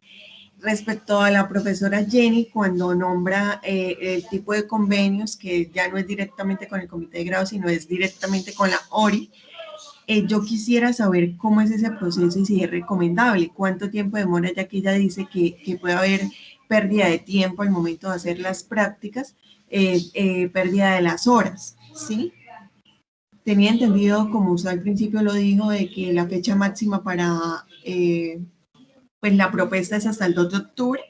Respecto a la profesora Jenny, cuando nombra el tipo de convenios, que ya no es directamente con el comité de grado, sino es directamente con la ORI, yo quisiera saber cómo es ese proceso y si es recomendable, cuánto tiempo demora, ya que ella dice que puede haber pérdida de tiempo al momento de hacer las prácticas, pérdida de las horas, ¿sí? Tenía entendido, como usted al principio lo dijo, de que la fecha máxima para pues la propuesta es hasta el 2 de octubre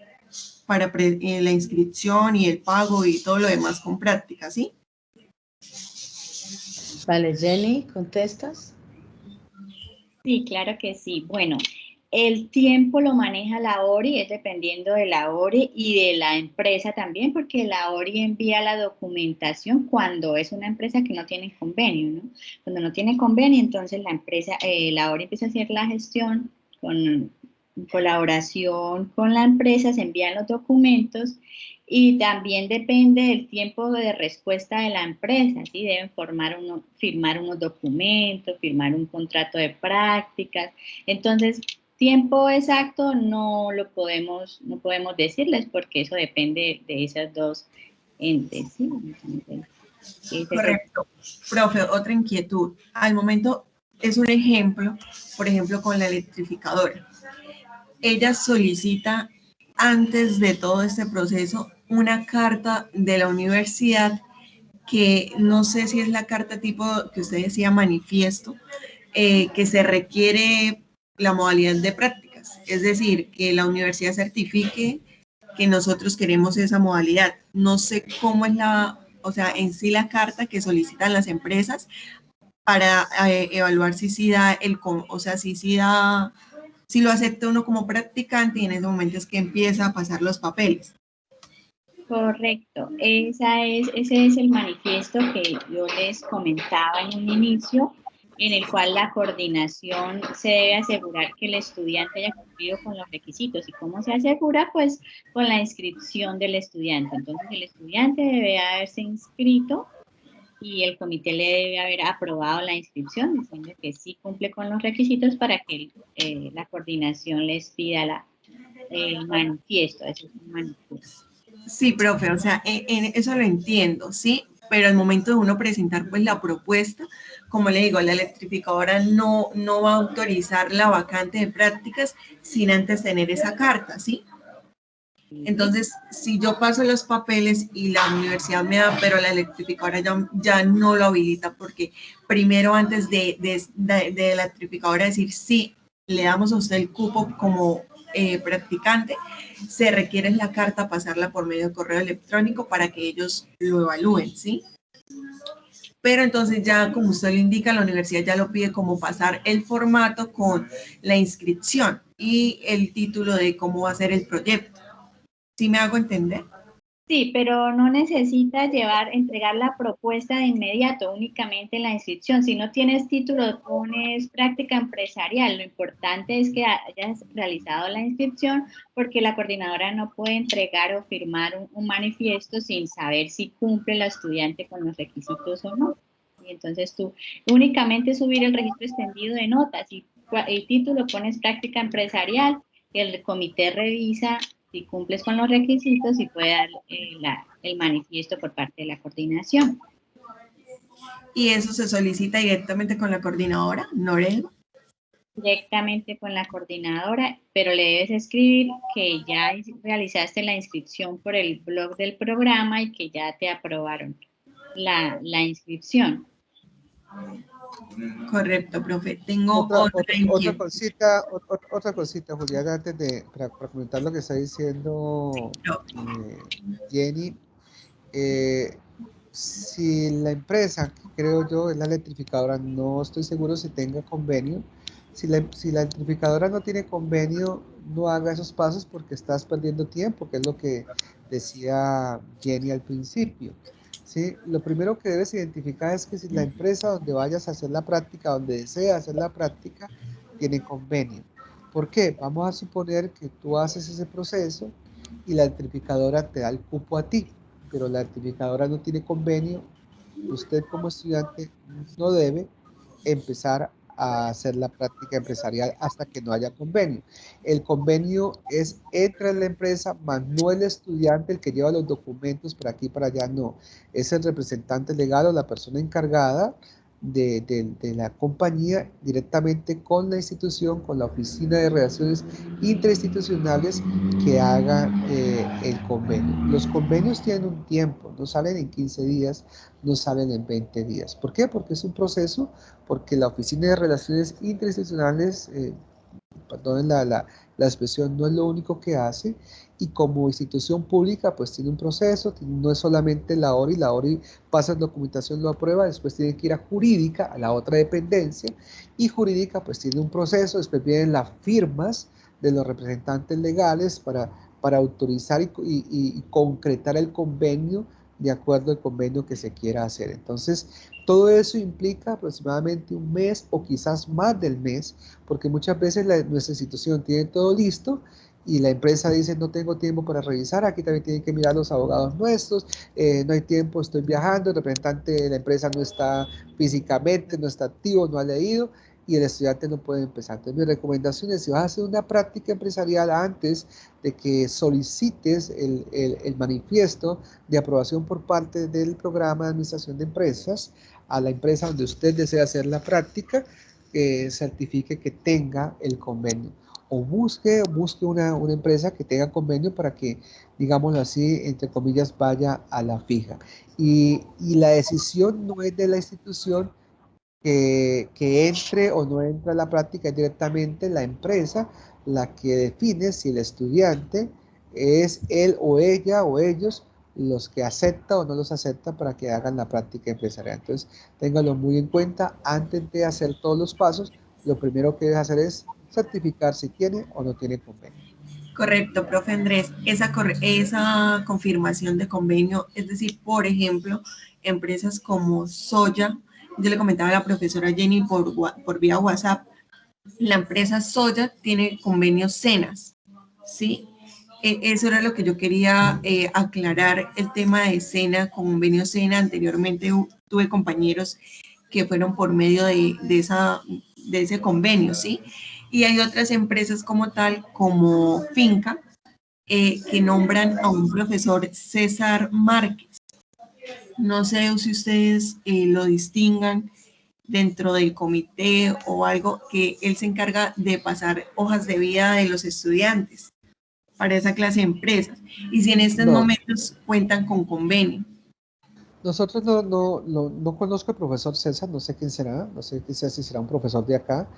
para la inscripción y el pago y todo lo demás con práctica, ¿sí? Vale, Jenny, ¿contestas? Sí, claro que sí. Bueno, el tiempo lo maneja la ORI, es dependiendo de la ORI y de la empresa también, porque la ORI envía la documentación cuando es una empresa que no tiene convenio, ¿no? Cuando no tiene convenio, entonces la empresa, la ORI empieza a hacer la gestión con colaboración con la empresa, se envían los documentos y también depende del tiempo de respuesta de la empresa, ¿sí? Deben firmar unos documentos, firmar un contrato de prácticas. Entonces, tiempo exacto no podemos decirles porque eso depende de esas dos entes, ¿sí? Entonces, correcto. Profe, otra inquietud. Al momento es un ejemplo, por ejemplo, con la electrificadora. Ella solicita antes de todo este proceso una carta de la universidad que no sé si es la carta tipo que usted decía manifiesto, que se requiere la modalidad de prácticas, es decir, que la universidad certifique que nosotros queremos esa modalidad. No sé cómo es o sea, en sí la carta que solicitan las empresas para evaluar si sí da o sea, si sí da, si lo acepta uno como practicante y en ese momento es que empieza a pasar los papeles. correcto, ese es el manifiesto que yo les comentaba en un inicio, en el cual la coordinación se debe asegurar que el estudiante haya cumplido con los requisitos. ¿Y cómo se asegura? Pues con la inscripción del estudiante. Entonces el estudiante debe haberse inscrito y el comité le debe haber aprobado la inscripción, diciendo que sí cumple con los requisitos para que la coordinación les pida el manifiesto. Eso es un manifiesto. Sí, profe, o sea, en eso lo entiendo, ¿sí? Pero al momento de uno presentar pues la propuesta, como le digo, la electrificadora no va a autorizar la vacante de prácticas sin antes tener esa carta, ¿sí? Entonces, si yo paso los papeles y la universidad me da, pero la electrificadora ya no lo habilita, porque primero antes de la electrificadora decir sí, le damos a usted el cupo como practicante, se requiere la carta pasarla por medio de correo electrónico para que ellos lo evalúen, ¿sí? Pero entonces ya, como usted lo indica, la universidad ya lo pide como pasar el formato con la inscripción y el título de cómo va a ser el proyecto. ¿Sí me hago entender? Sí, pero no necesitas entregar la propuesta de inmediato, únicamente la inscripción. Si no tienes título, pones práctica empresarial. Lo importante es que hayas realizado la inscripción, porque la coordinadora no puede entregar o firmar un manifiesto sin saber si cumple la estudiante con los requisitos o no. Y entonces tú únicamente subir el registro extendido de notas y el título pones práctica empresarial, el comité revisa si cumples con los requisitos y puede dar el manifiesto por parte de la coordinación. Y eso se solicita directamente con la coordinadora, Norel. Directamente con la coordinadora, pero le debes escribir que ya realizaste la inscripción por el blog del programa y que ya te aprobaron la inscripción. Correcto, profe. Tengo otra inquietud. Otra cosita, Julián, antes de, para comentar lo que está diciendo Jenny. Si la empresa, que creo yo es la electrificadora, no estoy seguro si tenga convenio, si la electrificadora no tiene convenio, no haga esos pasos porque estás perdiendo tiempo, que es lo que decía Jenny al principio. ¿Sí? Lo primero que debes identificar es que si la empresa donde vayas a hacer la práctica, donde deseas hacer la práctica, tiene convenio. ¿Por qué? Vamos a suponer que tú haces ese proceso y la electrificadora te da el cupo a ti, pero la electrificadora no tiene convenio. Usted como estudiante no debe empezar a hacer la práctica empresarial hasta que no haya convenio. El convenio es entre la empresa, más no el estudiante el que lleva los documentos para aquí y para allá, no. Es el representante legal o la persona encargada de la compañía directamente con la institución, con la oficina de relaciones interinstitucionales que haga el convenio. Los convenios tienen un tiempo, no salen en 15 días, no salen en 20 días. ¿Por qué? Porque es un proceso, porque la oficina de relaciones interinstitucionales, perdón la expresión, no es lo único que hace, y como institución pública pues tiene un proceso, no es solamente la ORI pasa en documentación, lo aprueba, después tiene que ir a jurídica, a la otra dependencia, y jurídica pues tiene un proceso, después vienen las firmas de los representantes legales para autorizar y concretar el convenio de acuerdo al convenio que se quiera hacer. Entonces, todo eso implica aproximadamente un mes o quizás más del mes, porque muchas veces nuestra institución tiene todo listo y la empresa dice no tengo tiempo para revisar, aquí también tienen que mirar los abogados nuestros, no hay tiempo, estoy viajando, el representante de la empresa no está físicamente, no está activo, no ha leído y el estudiante no puede empezar. Entonces mi recomendación es, si vas a hacer una práctica empresarial antes de que solicites el manifiesto de aprobación por parte del programa de administración de empresas, a la empresa donde usted desea hacer la práctica, certifique que tenga el convenio. O busque una empresa que tenga convenio para que, digámoslo así, entre comillas, vaya a la fija. Y la decisión no es de la institución que entre o no entre a la práctica, es directamente la empresa la que define si el estudiante es él o ella o ellos los que acepta o no los acepta para que hagan la práctica empresarial. Entonces, ténganlo muy en cuenta antes de hacer todos los pasos. Lo primero que debes hacer es certificar si tiene o no tiene convenio. Correcto, profe Andrés. Esa confirmación de convenio, es decir, por ejemplo, empresas como Soya, yo le comentaba a la profesora Jenny por vía WhatsApp, la empresa Soya tiene convenios Cenas, ¿sí? Eso era lo que yo quería aclarar, el tema de Sena, convenio Sena. Anteriormente tuve compañeros que fueron por medio de ese convenio, ¿sí? Y hay otras empresas como tal, como Finca, que nombran a un profesor César Márquez. No sé si ustedes lo distingan dentro del comité o algo, que él se encarga de pasar hojas de vida de los estudiantes para esa clase de empresas. Y si en estos momentos cuentan con convenio. Nosotros no conozco al profesor César, no sé quién será, no sé si será un profesor de acá.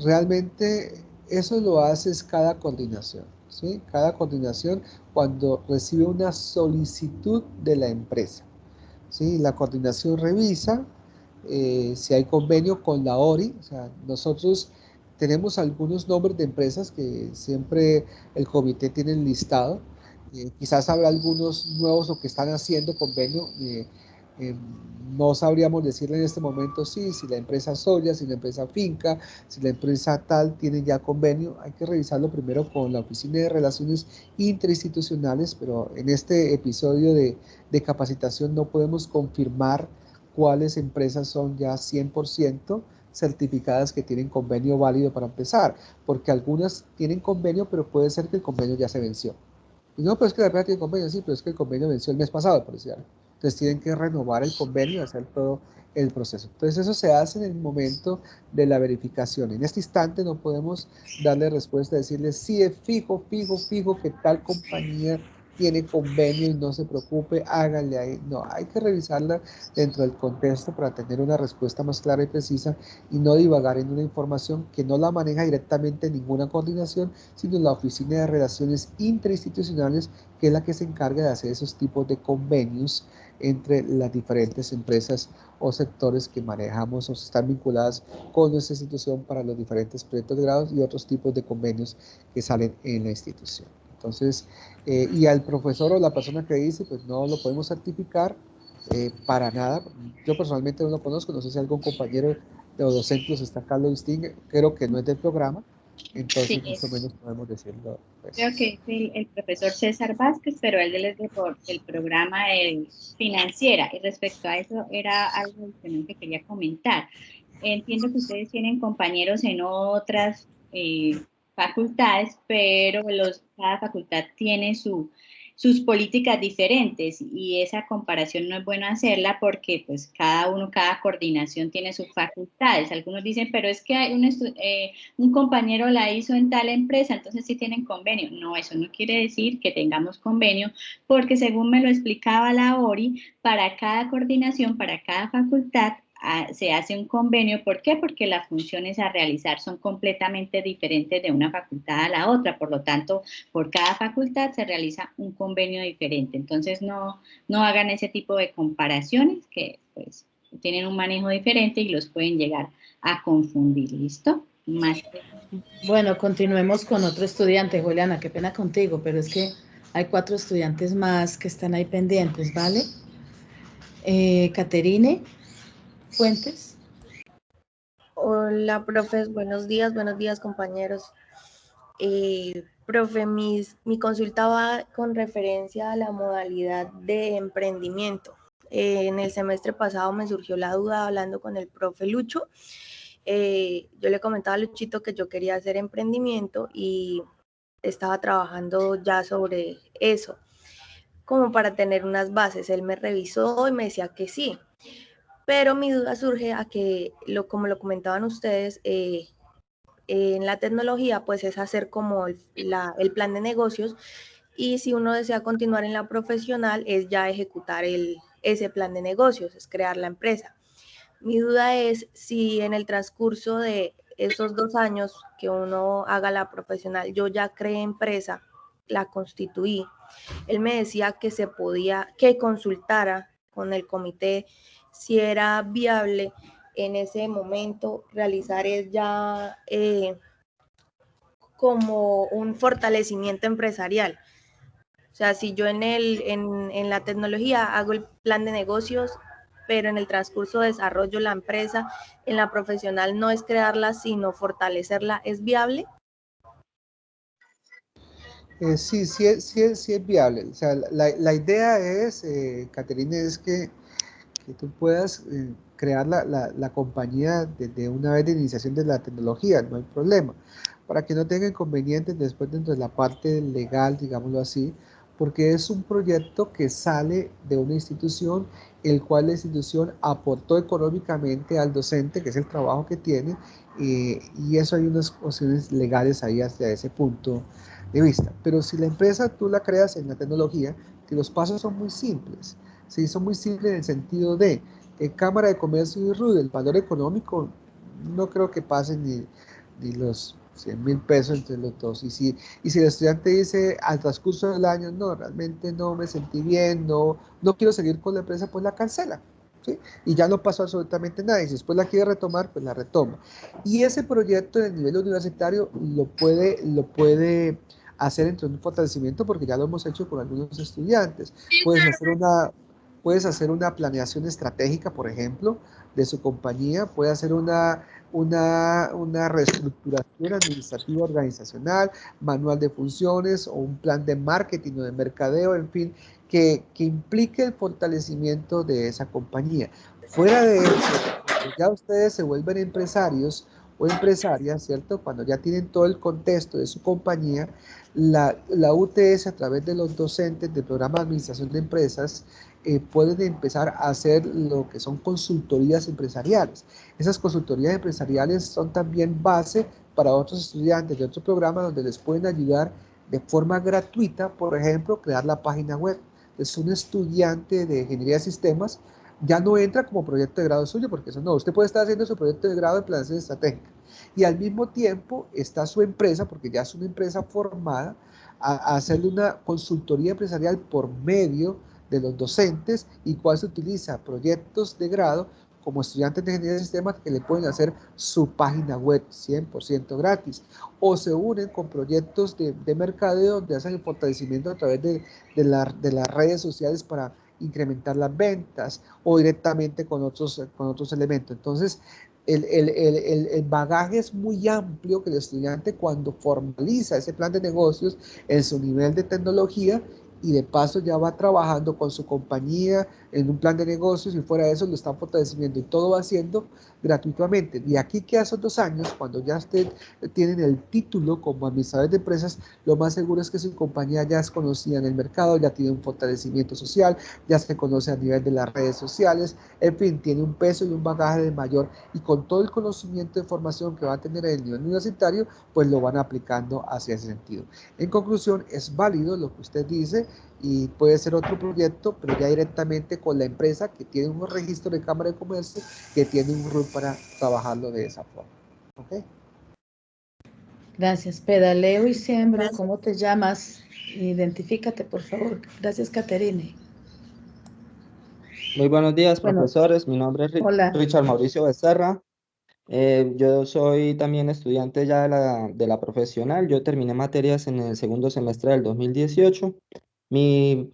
Realmente eso lo hace cada coordinación, ¿sí? Cada coordinación cuando recibe una solicitud de la empresa, ¿sí? La coordinación revisa si hay convenio con la ORI. O sea, nosotros tenemos algunos nombres de empresas que siempre el comité tiene listado. Quizás habrá algunos nuevos o que están haciendo convenio. Eh, no sabríamos decirle en este momento sí, si la empresa Soya, si la empresa Finca, si la empresa tal tiene ya convenio. Hay que revisarlo primero con la Oficina de Relaciones Interinstitucionales, pero en este episodio de capacitación no podemos confirmar cuáles empresas son ya 100% certificadas que tienen convenio válido para empezar, porque algunas tienen convenio, pero puede ser que el convenio ya se venció. Y no, pero es que la empresa tiene convenio, sí, pero es que el convenio venció el mes pasado, por decir algo. Entonces tienen que renovar el convenio y hacer todo el proceso. Entonces eso se hace en el momento de la verificación. En este instante no podemos darle respuesta, decirle sí, es fijo que tal compañía tiene convenio y no se preocupe, háganle ahí. No, hay que revisarla dentro del contexto para tener una respuesta más clara y precisa y no divagar en una información que no la maneja directamente ninguna coordinación, sino la Oficina de Relaciones Interinstitucionales, que es la que se encarga de hacer esos tipos de convenios entre las diferentes empresas o sectores que manejamos o están vinculadas con nuestra institución para los diferentes proyectos de grados y otros tipos de convenios que salen en la institución. Entonces, y al profesor o la persona que dice, pues no lo podemos certificar para nada. Yo personalmente no lo conozco, no sé si algún compañero de los docentes está acá lo distingue, creo que no es del programa, entonces Sí, más o menos podemos decirlo. creo Pues. que es el profesor César Vázquez, pero él es del programa financiera. Y respecto a eso, era algo adicional que quería comentar. Entiendo que ustedes tienen compañeros en otras facultades, pero cada facultad tiene sus políticas diferentes y esa comparación no es bueno hacerla porque pues cada coordinación tiene sus facultades. Algunos dicen, pero es que hay un compañero la hizo en tal empresa, entonces sí tienen convenio. No, eso no quiere decir que tengamos convenio, porque según me lo explicaba la ORI, para cada coordinación, para cada facultad, se hace un convenio. ¿Por qué? Porque las funciones a realizar son completamente diferentes de una facultad a la otra. Por lo tanto, por cada facultad se realiza un convenio diferente. Entonces, no hagan ese tipo de comparaciones que pues tienen un manejo diferente y los pueden llegar a confundir. ¿Listo? Más. Bueno, continuemos con otro estudiante, Juliana, qué pena contigo, pero es que hay 4 estudiantes más que están ahí pendientes, ¿vale? Caterine Fuentes. Hola, profes, buenos días, compañeros. Profe, mi consulta va con referencia a la modalidad de emprendimiento. En el semestre pasado me surgió la duda hablando con el profe Lucho. Yo le comentaba a Luchito que yo quería hacer emprendimiento y estaba trabajando ya sobre eso, como para tener unas bases. Él me revisó y me decía que sí, pero mi duda surge a que, como lo comentaban ustedes, en la tecnología, pues es hacer como el plan de negocios, y si uno desea continuar en la profesional, es ya ejecutar ese plan de negocios, es crear la empresa. Mi duda es si en el transcurso de esos 2 años que uno haga la profesional, yo ya creé empresa, la constituí. Él me decía que se podía, que consultara con el comité si era viable en ese momento realizar ya como un fortalecimiento empresarial. O sea, si yo en la tecnología hago el plan de negocios, pero en el transcurso desarrollo la empresa, en la profesional no es crearla, sino fortalecerla, ¿es viable? Sí es viable. O sea, la idea es, Caterina, es que tú puedas crear la compañía desde una vez de iniciación de la tecnología, no hay problema, para que no tenga inconvenientes después dentro de la parte legal, digámoslo así, porque es un proyecto que sale de una institución, el cual la institución aportó económicamente al docente, que es el trabajo que tiene, y eso hay unas opciones legales ahí hacia ese punto de vista. Pero si la empresa tú la creas en la tecnología, que los pasos son muy simples. Sí, son muy simples en el sentido de Cámara de Comercio y RUD, el valor económico no creo que pasen ni los 100.000 pesos entre los dos. Y si el estudiante dice al transcurso del año, no, realmente no me sentí bien, no quiero seguir con la empresa, pues la cancela. ¿Sí? Y ya no pasó absolutamente nada. Y si después la quiere retomar, pues la retoma. Y ese proyecto en el nivel universitario lo puede hacer entre un fortalecimiento, porque ya lo hemos hecho con algunos estudiantes. Puedes hacer una planeación estratégica, por ejemplo, de su compañía, puede hacer una reestructuración administrativa organizacional, manual de funciones o un plan de marketing o de mercadeo, en fin, que implique el fortalecimiento de esa compañía. Fuera de eso, cuando ya ustedes se vuelven empresarios o empresarias, ¿cierto? Cuando ya tienen todo el contexto de su compañía, la UTS, a través de los docentes del programa de administración de empresas, pueden empezar a hacer lo que son consultorías empresariales. Esas consultorías empresariales son también base para otros estudiantes de otro programa, donde les pueden ayudar de forma gratuita, por ejemplo, crear la página web. Entonces, un estudiante de ingeniería de sistemas ya no entra como proyecto de grado suyo, porque eso no, usted puede estar haciendo su proyecto de grado de planeación estratégica. Y al mismo tiempo está su empresa, porque ya es una empresa formada, a hacerle una consultoría empresarial por medio de los docentes, y cuál se utiliza proyectos de grado como estudiantes de ingeniería de sistemas, que le pueden hacer su página web 100% gratis, o se unen con proyectos de mercadeo, donde hacen el fortalecimiento a través de las redes sociales para incrementar las ventas, o directamente con otros elementos. Entonces, el bagaje es muy amplio, que el estudiante, cuando formaliza ese plan de negocios en su nivel de tecnología, y de paso ya va trabajando con su compañía en un plan de negocios, y fuera de eso lo están fortaleciendo, y todo va haciendo gratuitamente. Y aquí que a esos 2 años, cuando ya usted tienen el título como administradores de empresas, lo más seguro es que su compañía ya es conocida en el mercado, ya tiene un fortalecimiento social, ya se conoce a nivel de las redes sociales, en fin, tiene un peso y un bagaje de mayor, y con todo el conocimiento de formación que va a tener en el nivel universitario, pues lo van aplicando hacia ese sentido. En conclusión, es válido lo que usted dice, y puede ser otro proyecto, pero ya directamente con la empresa que tiene un registro de Cámara de Comercio, que tiene un RUT para trabajarlo de esa forma. ¿Okay? Gracias. Pedaleo y siembro. ¿Cómo te llamas? Identifícate, por favor. Gracias, Caterine. Muy buenos días, Bueno, profesores. Mi nombre es hola. Richard Mauricio Becerra. Yo soy también estudiante ya de la profesional. Yo terminé materias en el segundo semestre del 2018. Mi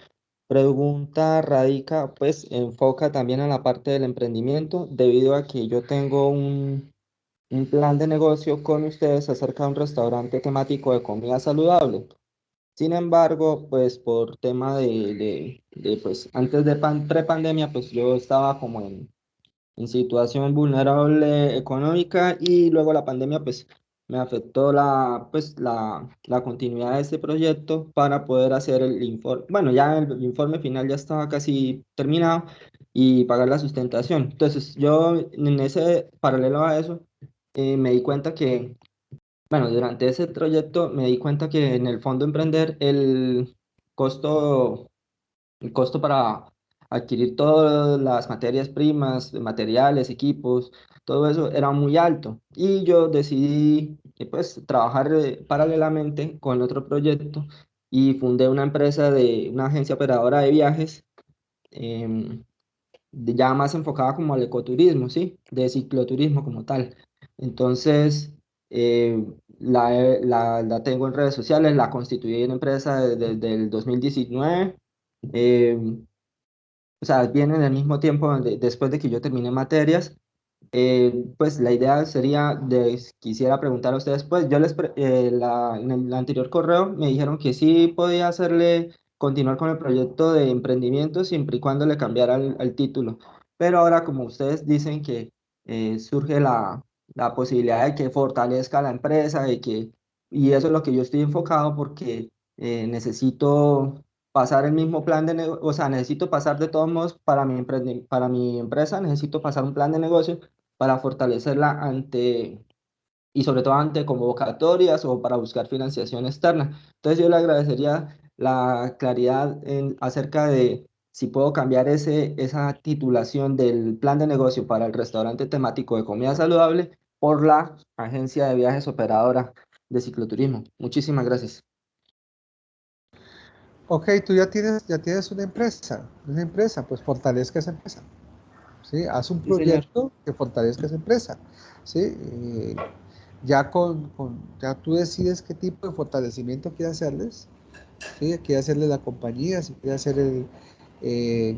pregunta radica, pues, enfoca también en la parte del emprendimiento, debido a que yo tengo un plan de negocio con ustedes acerca de un restaurante temático de comida saludable. Sin embargo, pues por tema pues antes de prepandemia, pues yo estaba como en situación vulnerable económica, y luego la pandemia pues me afectó la continuidad de este proyecto para poder hacer el informe. Bueno, ya el informe final ya estaba casi terminado, y pagar la sustentación. Entonces yo en ese paralelo a eso, me di cuenta que, bueno, durante ese proyecto me di cuenta que en el fondo emprender costo, el costo para adquirir todas las materias primas, materiales, equipos, todo eso era muy alto. Y yo decidí, pues, trabajar paralelamente con otro proyecto, y fundé una agencia operadora de viajes, em, ya más enfocada como al ecoturismo, ¿sí? De cicloturismo como tal. Entonces, la tengo en redes sociales, la constituí en empresa desde el 2019. eh, o sea, viene en el mismo tiempo después de que yo terminé materias. Pues la idea sería, quisiera preguntar a ustedes, pues yo en el anterior correo me dijeron que sí podía continuar con el proyecto de emprendimiento, siempre y cuando le cambiara el título. Pero ahora, como ustedes dicen que surge la posibilidad de que fortalezca la empresa, y eso es lo que yo estoy enfocado, porque necesito pasar el mismo plan de negocio, o sea, necesito pasar de todos modos para mi empresa, necesito pasar un plan de negocio para fortalecerla y sobre todo ante convocatorias o para buscar financiación externa. Entonces yo le agradecería la claridad acerca de si puedo cambiar esa titulación del plan de negocio para el restaurante temático de comida saludable por la agencia de viajes operadora de cicloturismo. Muchísimas gracias. Ok, tú ya tienes una empresa, pues fortalezca esa empresa. ¿Sí? Haz un Sí, señor. proyecto que fortalezca esa empresa. ¿Sí? Ya ya tú decides qué tipo de fortalecimiento quieres hacerles. ¿Sí? Quiere hacerle la compañía, si quiere hacer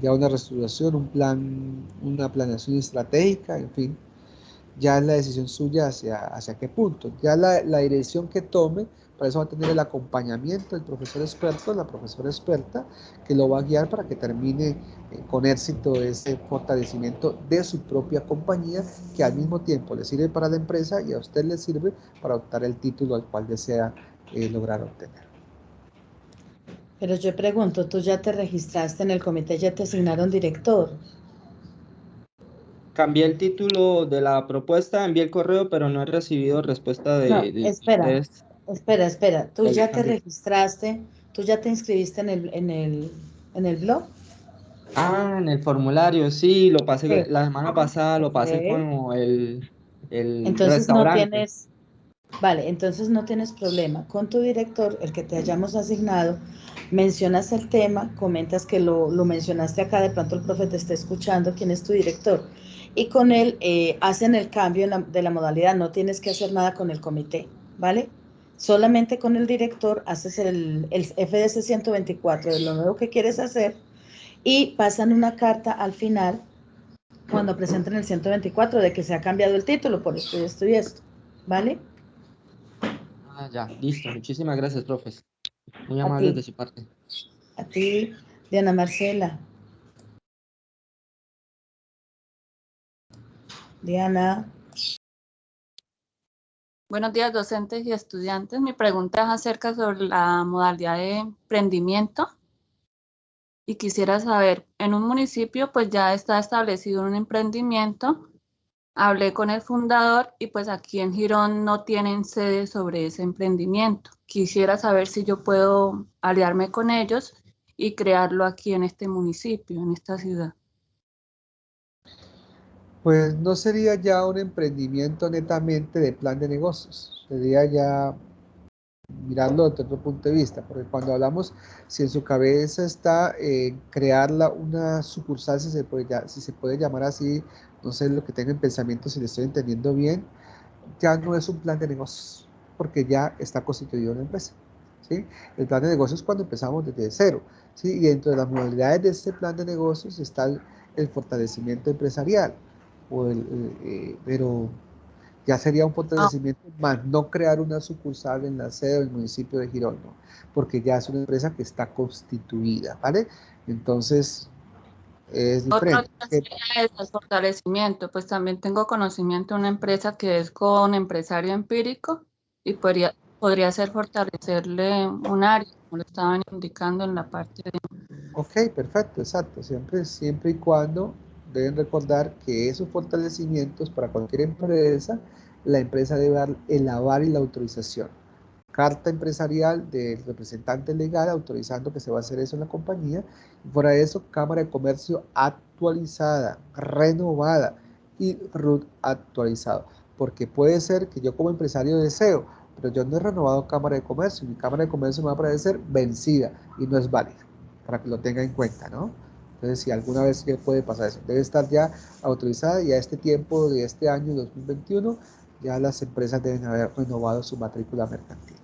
ya una reestructuración, un plan, una planeación estratégica, en fin, ya es la decisión suya hacia qué punto. Ya la dirección que tome, para eso va a tener el acompañamiento del profesor experto, la profesora experta, que lo va a guiar para que termine con éxito ese fortalecimiento de su propia compañía, que al mismo tiempo le sirve para la empresa y a usted le sirve para optar el título al cual desea lograr obtener. Pero yo pregunto, ¿tú ya te registraste en el comité, ya te asignaron director? Cambié el título de la propuesta, envié el correo, pero no he recibido respuesta No, de espera, ustedes. espera. ¿Tú Ya ya te cambié. registraste? ¿Tú ya te inscribiste en el blog? En el formulario, sí, lo pasé Sí. la semana pasada, lo pasé Ok. con el Entonces no restaurante. tienes, vale, entonces no tienes problema. Con tu director, el que te hayamos asignado, mencionas el tema, comentas que lo mencionaste acá, de pronto el profe te está escuchando, quién es tu director. Y con él hacen el cambio de la modalidad, no tienes que hacer nada con el comité, ¿vale? Solamente con el director haces el FDS 124 de lo nuevo que quieres hacer y pasan una carta al final cuando presenten el 124 de que se ha cambiado el título por esto y esto, ¿vale? Ya, listo. Muchísimas gracias, profes. Muy A amables ti, de su parte. a ti, Diana Marcela. Diana, Buenos días, docentes y estudiantes. Mi pregunta es acerca sobre la modalidad de emprendimiento y quisiera saber, en un municipio pues ya está establecido un emprendimiento, hablé con el fundador y pues aquí en Girón no tienen sede sobre ese emprendimiento. Quisiera saber si yo puedo aliarme con ellos y crearlo aquí en este municipio, en esta ciudad. Pues no sería ya un emprendimiento netamente de plan de negocios, sería ya mirarlo desde otro punto de vista, porque cuando hablamos, si en su cabeza está una sucursal, si se puede llamar así, no sé lo que tenga en pensamiento, si le estoy entendiendo bien, ya no es un plan de negocios, porque ya está constituido una empresa, ¿sí? El plan de negocios es cuando empezamos desde cero, ¿sí? Y dentro de las modalidades de este plan de negocios está el fortalecimiento empresarial, pero ya sería un Ah, fortalecimiento más, no crear una sucursal en la sede del municipio de Girón, ¿no? Porque ya es una empresa que está constituida, ¿vale? Entonces, es otro diferente. tema sería el fortalecimiento, pues también tengo conocimiento de una empresa que es con empresario empírico y podría ser fortalecerle un área, como lo estaban indicando en la parte de... Ok, perfecto, exacto. Siempre y cuando deben recordar que esos fortalecimientos para cualquier empresa, la empresa debe dar el aval y la autorización. Carta empresarial del representante legal autorizando que se va a hacer eso en la compañía. Y fuera de eso, Cámara de Comercio actualizada, renovada y RUT actualizado. Porque puede ser que yo como empresario deseo, pero yo no he renovado Cámara de Comercio. Mi Cámara de Comercio me va a parecer vencida y no es válida, para que lo tenga en cuenta, ¿no? Entonces, si alguna vez puede pasar eso, debe estar ya autorizada y a este tiempo de este año 2021 ya las empresas deben haber renovado su matrícula mercantil.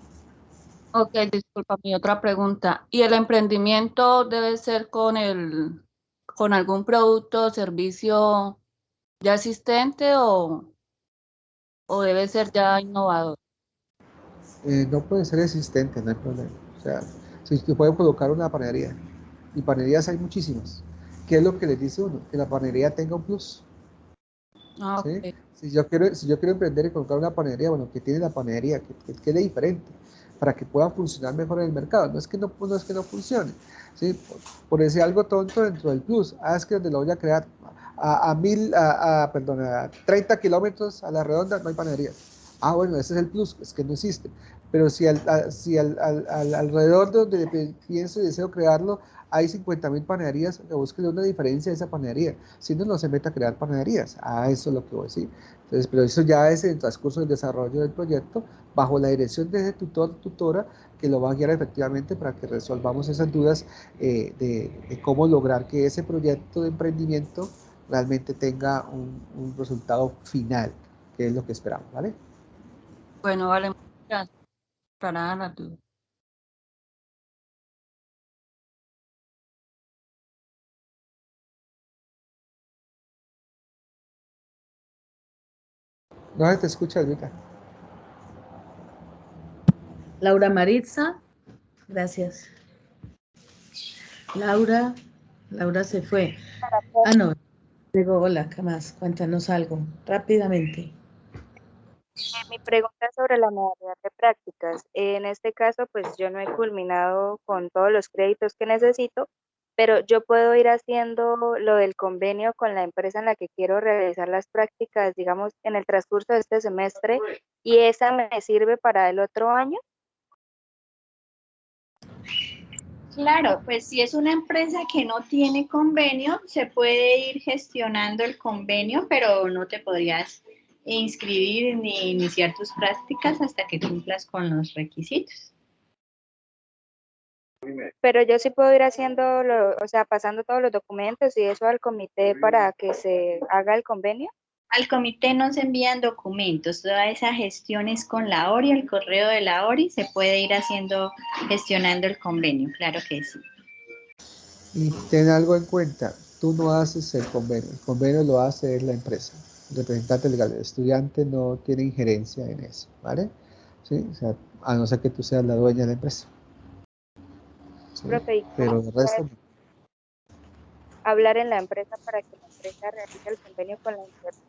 Ok, disculpa, mi otra pregunta. ¿Y el emprendimiento debe ser con algún producto o servicio ya existente o debe ser ya innovador? No puede ser existente, no hay problema. O sea, si usted puede colocar una panadería, y panaderías hay muchísimas, ¿qué es lo que les dice uno? Que la panadería tenga un plus, Ah, ¿sí? ok. Si yo quiero emprender y colocar una panadería, bueno, ¿qué tiene la panadería? ¿Qué es diferente? Para que pueda funcionar mejor en el mercado. No es que no funcione, ¿sí? Por decir algo tonto dentro del plus. Es que donde lo voy a crear perdón, a 30 kilómetros a la redonda no hay panadería. Bueno, ese es el plus, es que no existe. pero si alrededor de donde pienso y deseo crearlo hay 50.000 panaderías, que busque una diferencia de esa panadería, si no se meta a crear panaderías, a eso es lo que voy a decir. Entonces, pero eso ya es en el transcurso del desarrollo del proyecto, bajo la dirección de ese tutor, tutora, que lo va a guiar efectivamente para que resolvamos esas dudas de cómo lograr que ese proyecto de emprendimiento realmente tenga un resultado final, que es lo que esperamos, ¿vale? Bueno, vale, muchas gracias. Para la duda. No se te escucha, Elvita. Laura Maritza, gracias. Laura se fue. Ah, no, llegó, hola, ¿qué más? Cuéntanos algo, rápidamente. Mi pregunta es sobre la modalidad de prácticas. En este caso, pues yo no he culminado con todos los créditos que necesito, pero yo puedo ir haciendo lo del convenio con la empresa en la que quiero realizar las prácticas, digamos, en el transcurso de este semestre, y esa me sirve para el otro año. Claro, pues si es una empresa que no tiene convenio, se puede ir gestionando el convenio, pero no te podrías inscribir ni iniciar tus prácticas hasta que cumplas con los requisitos. Pero yo sí puedo ir haciendo, o sea, pasando todos los documentos y eso al comité para que se haga el convenio. Al comité no se envían documentos, toda esa gestión es con la ORI, el correo de la ORI, se puede ir gestionando el convenio, claro que sí. Y ten algo en cuenta, tú no haces el convenio lo hace la empresa, el representante legal, el estudiante no tiene injerencia en eso, ¿vale? ¿Sí? O sea, a no ser que tú seas la dueña de la empresa. ¿Sí? Profe, Pero el resto... hablar en la empresa para que la empresa realice el convenio con la empresa.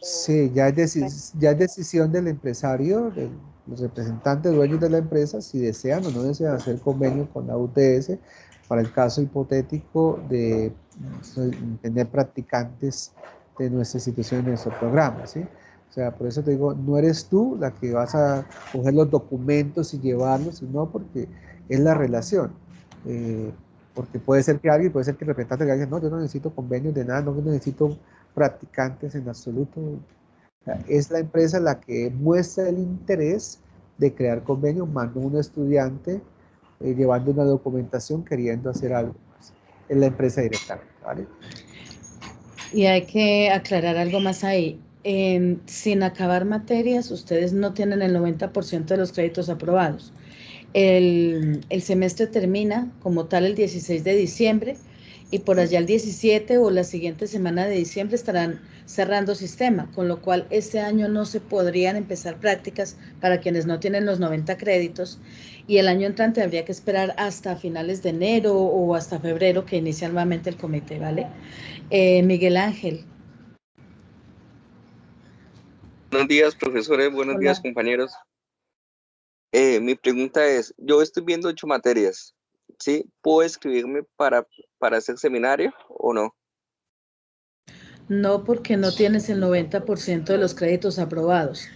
Sí, ya es decisión del empresario, del representante, dueños de la empresa, si desean o no desean hacer convenio con la UTS para el caso hipotético de tener practicantes de nuestra institución, de nuestro programa, ¿sí? O sea, por eso te digo, no eres tú la que vas a coger los documentos y llevarlos, sino porque es la relación. Porque puede ser que alguien, puede ser que el representante diga, no, yo no necesito convenios de nada, no necesito practicantes en absoluto. O sea, es la empresa la que muestra el interés de crear convenios, manda un estudiante llevando una documentación queriendo hacer algo más. Es la empresa directamente, ¿vale? Y hay que aclarar algo más ahí. Sin acabar materias, ustedes no tienen el 90% de los créditos aprobados. El semestre termina como tal el 16 de diciembre y por allá el 17 o la siguiente semana de diciembre estarán cerrando sistema, con lo cual este año no se podrían empezar prácticas para quienes no tienen los 90 créditos y el año entrante habría que esperar hasta finales de enero o hasta febrero que inicia nuevamente el comité, ¿vale? Miguel Ángel. Buenos días, profesores. Buenos Hola. días, compañeros. Mi pregunta es, yo estoy viendo 8 materias, ¿sí? ¿Puedo inscribirme para hacer seminario o no? No, porque no tienes el 90% de los créditos aprobados.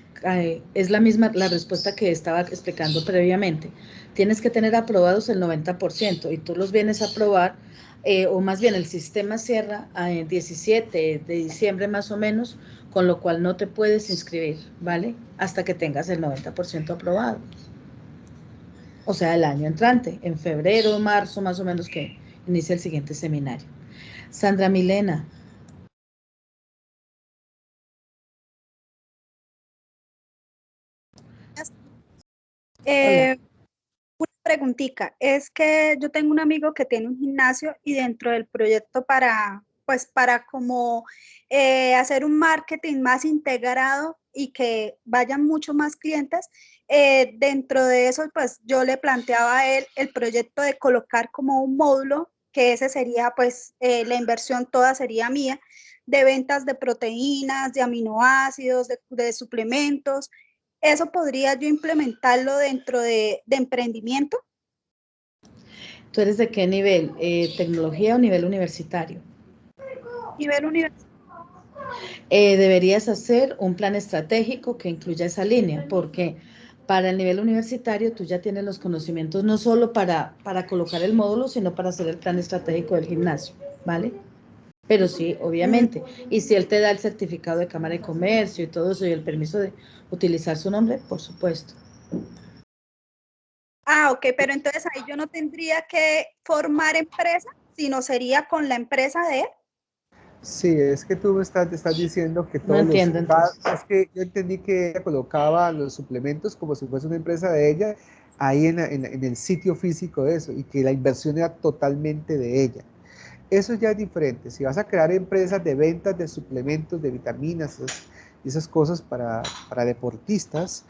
Es la misma la respuesta que estaba explicando previamente. Tienes que tener aprobados el 90% y tú los vienes a aprobar, o más bien el sistema cierra el 17 de diciembre más o menos, con lo cual no te puedes inscribir, ¿vale? Hasta que tengas el 90% aprobado. O sea, el año entrante, en febrero, marzo más o menos que inicia el siguiente seminario. Sandra Milena. Una preguntita, es que yo tengo un amigo que tiene un gimnasio y dentro del proyecto para como hacer un marketing más integrado y que vayan mucho más clientes, dentro de eso pues yo le planteaba a él el proyecto de colocar como un módulo, que ese sería pues la inversión toda sería mía, de ventas de proteínas, de aminoácidos, de suplementos. ¿Eso podría yo implementarlo dentro de emprendimiento? ¿Tú eres de qué nivel? ¿Tecnología o nivel universitario? Nivel universitario. Deberías hacer un plan estratégico que incluya esa línea, porque Para el nivel universitario, tú ya tienes los conocimientos no solo para colocar el módulo, sino para hacer el plan estratégico del gimnasio, ¿vale? Pero sí, obviamente. Y si él te da el certificado de Cámara de Comercio y todo eso y el permiso de utilizar su nombre, por supuesto. Ah, ok, pero entonces ahí yo no tendría que formar empresa, sino sería con la empresa de él. Sí, es que tú te estás diciendo que No todos entiendo entonces. es que yo entendí que ella colocaba los suplementos como si fuese una empresa de ella ahí en el sitio físico de eso y que la inversión era totalmente de ella. Eso ya es diferente. Si vas a crear empresas de ventas de suplementos, de vitaminas y esas cosas para deportistas,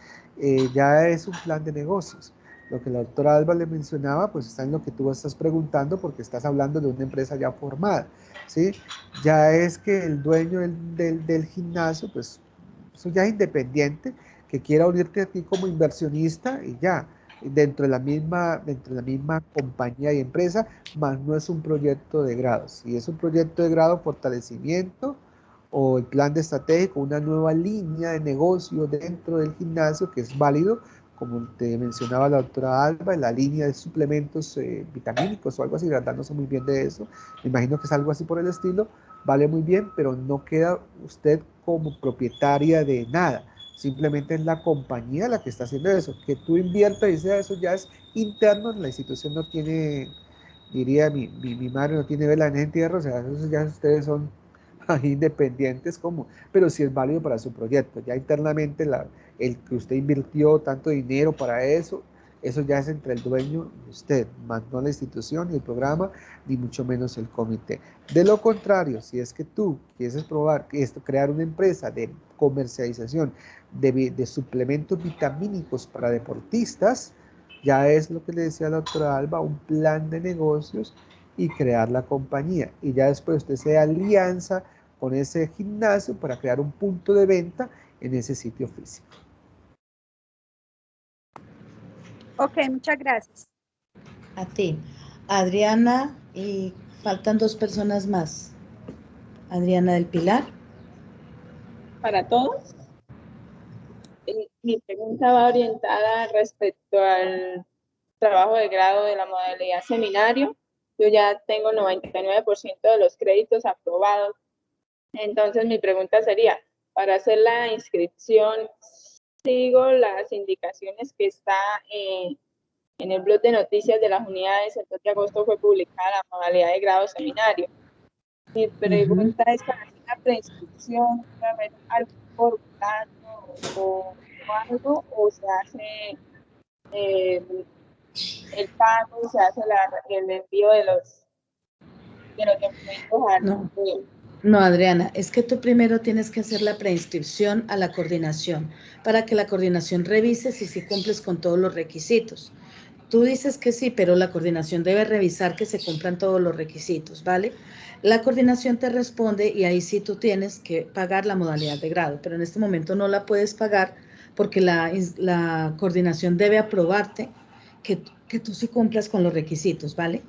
ya es un plan de negocios. Lo que la doctora Alba le mencionaba, pues está en lo que tú estás preguntando porque estás hablando de una empresa ya formada, ¿sí? Ya es que el dueño del gimnasio, pues eso ya es independiente, que quiera unirte a ti como inversionista y ya, dentro de la misma compañía y empresa, más no es un proyecto de grado. Si es un proyecto de grado, fortalecimiento o el plan de estratégico, una nueva línea de negocio dentro del gimnasio que es válido, como te mencionaba la doctora Alba, en la línea de suplementos vitamínicos o algo así, la verdad no sé muy bien de eso, me imagino que es algo así por el estilo, vale muy bien, pero no queda usted como propietaria de nada. Simplemente es la compañía la que está haciendo eso. Que tú inviertas y sea eso ya es interno, la institución no tiene, diría mi madre, no tiene vela en el entierro, o sea, eso ya ustedes son ahí independientes como, pero sí es válido para su proyecto. Ya internamente el que usted invirtió tanto dinero para eso ya es entre el dueño y usted, más no la institución ni el programa, ni mucho menos el comité. De lo contrario, si es que tú quieres probar crear una empresa de comercialización de suplementos vitamínicos para deportistas, ya es lo que le decía la doctora Alba, un plan de negocios y crear la compañía. Y ya después usted se alianza con ese gimnasio para crear un punto de venta en ese sitio físico. Ok, muchas gracias. A ti. Adriana, y faltan 2 personas más. Adriana del Pilar. Para todos. Mi pregunta va orientada respecto al trabajo de grado de la modalidad seminario. Yo ya tengo 99% de los créditos aprobados. Entonces mi pregunta sería, para hacer la inscripción, sigo las indicaciones que está en el blog de noticias de las unidades. El 2 de agosto fue publicada la modalidad de grado seminario. Mi pregunta es, para hacer la preinscripción, ¿puede haber algún formulario o algo, o se hace el pago, se hace el envío de los documentos al No. No, Adriana, es que tú primero tienes que hacer la preinscripción a la coordinación para que la coordinación revise si cumples con todos los requisitos. Tú dices que sí, pero la coordinación debe revisar que se cumplan todos los requisitos, ¿vale? La coordinación te responde y ahí sí tú tienes que pagar la modalidad de grado, pero en este momento no la puedes pagar porque la coordinación debe aprobarte que tú sí cumplas con los requisitos, ¿vale?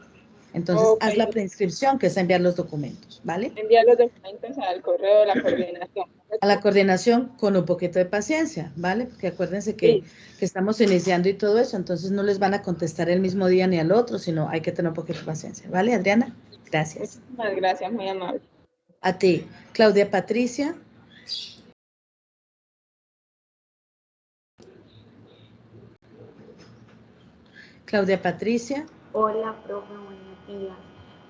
Entonces, okay, haz la preinscripción, que es enviar los documentos, ¿vale? Enviar los documentos al correo de la coordinación. A la coordinación con un poquito de paciencia, ¿vale? Porque acuérdense que estamos iniciando y todo eso, entonces no les van a contestar el mismo día ni al otro, sino hay que tener un poquito de paciencia, ¿vale, Adriana? Gracias. Muchísimas gracias, muy amable. A ti. Claudia Patricia. Claudia Patricia. Hola, profe, buenos días.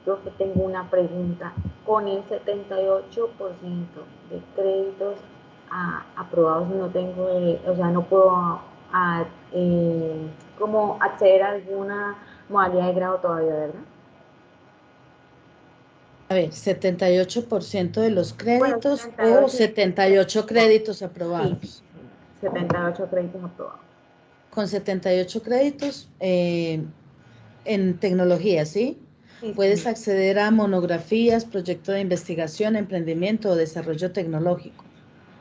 Profe, tengo una pregunta. Con el 78% de créditos aprobados, no tengo, o sea, no puedo como acceder a alguna modalidad de grado todavía, ¿verdad? A ver, 78% de los créditos, bueno, 78, o 78 créditos aprobados. Sí, 78 créditos aprobados. Con 78 créditos en tecnología, ¿sí? Sí, Puedes acceder a monografías, proyecto de investigación, emprendimiento o desarrollo tecnológico,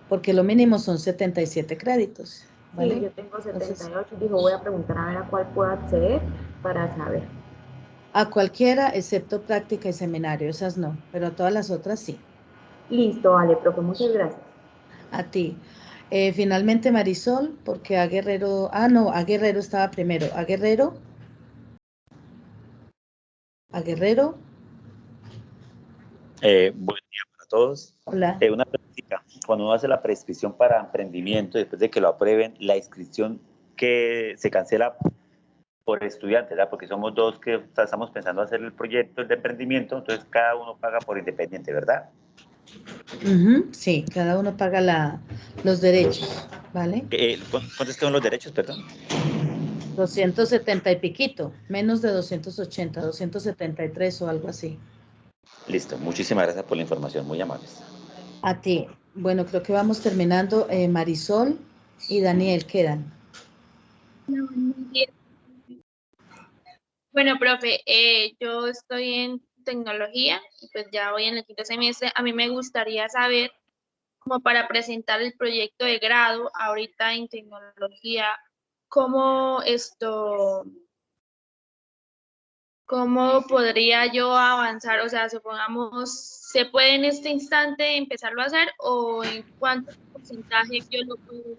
porque lo mínimo son 77 créditos, ¿vale? Sí, yo tengo 78, entonces, dijo, voy a preguntar a ver a cuál puedo acceder para saber. A cualquiera, excepto práctica y seminario, esas no, pero a todas las otras sí. Listo, vale, profe, muchas gracias. A ti. Finalmente Marisol, porque a Guerrero, no, a Guerrero estaba primero. A Guerrero. Buen día para todos. Hola. Una pregunta. Cuando uno hace la prescripción para emprendimiento, después de que lo aprueben, la inscripción que se cancela por estudiantes, ¿verdad? Porque somos dos que estamos pensando hacer el proyecto de emprendimiento, entonces cada uno paga por independiente, ¿verdad? Sí, cada uno paga los derechos, ¿vale? ¿Cuántos son los derechos, perdón? 270 y piquito, menos de 280, 273 o algo así. Listo, muchísimas gracias por la información, muy amables. A ti. Bueno, creo que vamos terminando. Marisol y Daniel quedan. Bueno, profe, yo estoy en tecnología y pues ya voy en el quinto semestre. A mí me gustaría saber, como para presentar el proyecto de grado ahorita en tecnología, cómo podría yo avanzar. O sea, supongamos, ¿se puede en este instante empezarlo a hacer o en cuánto porcentaje yo lo puedo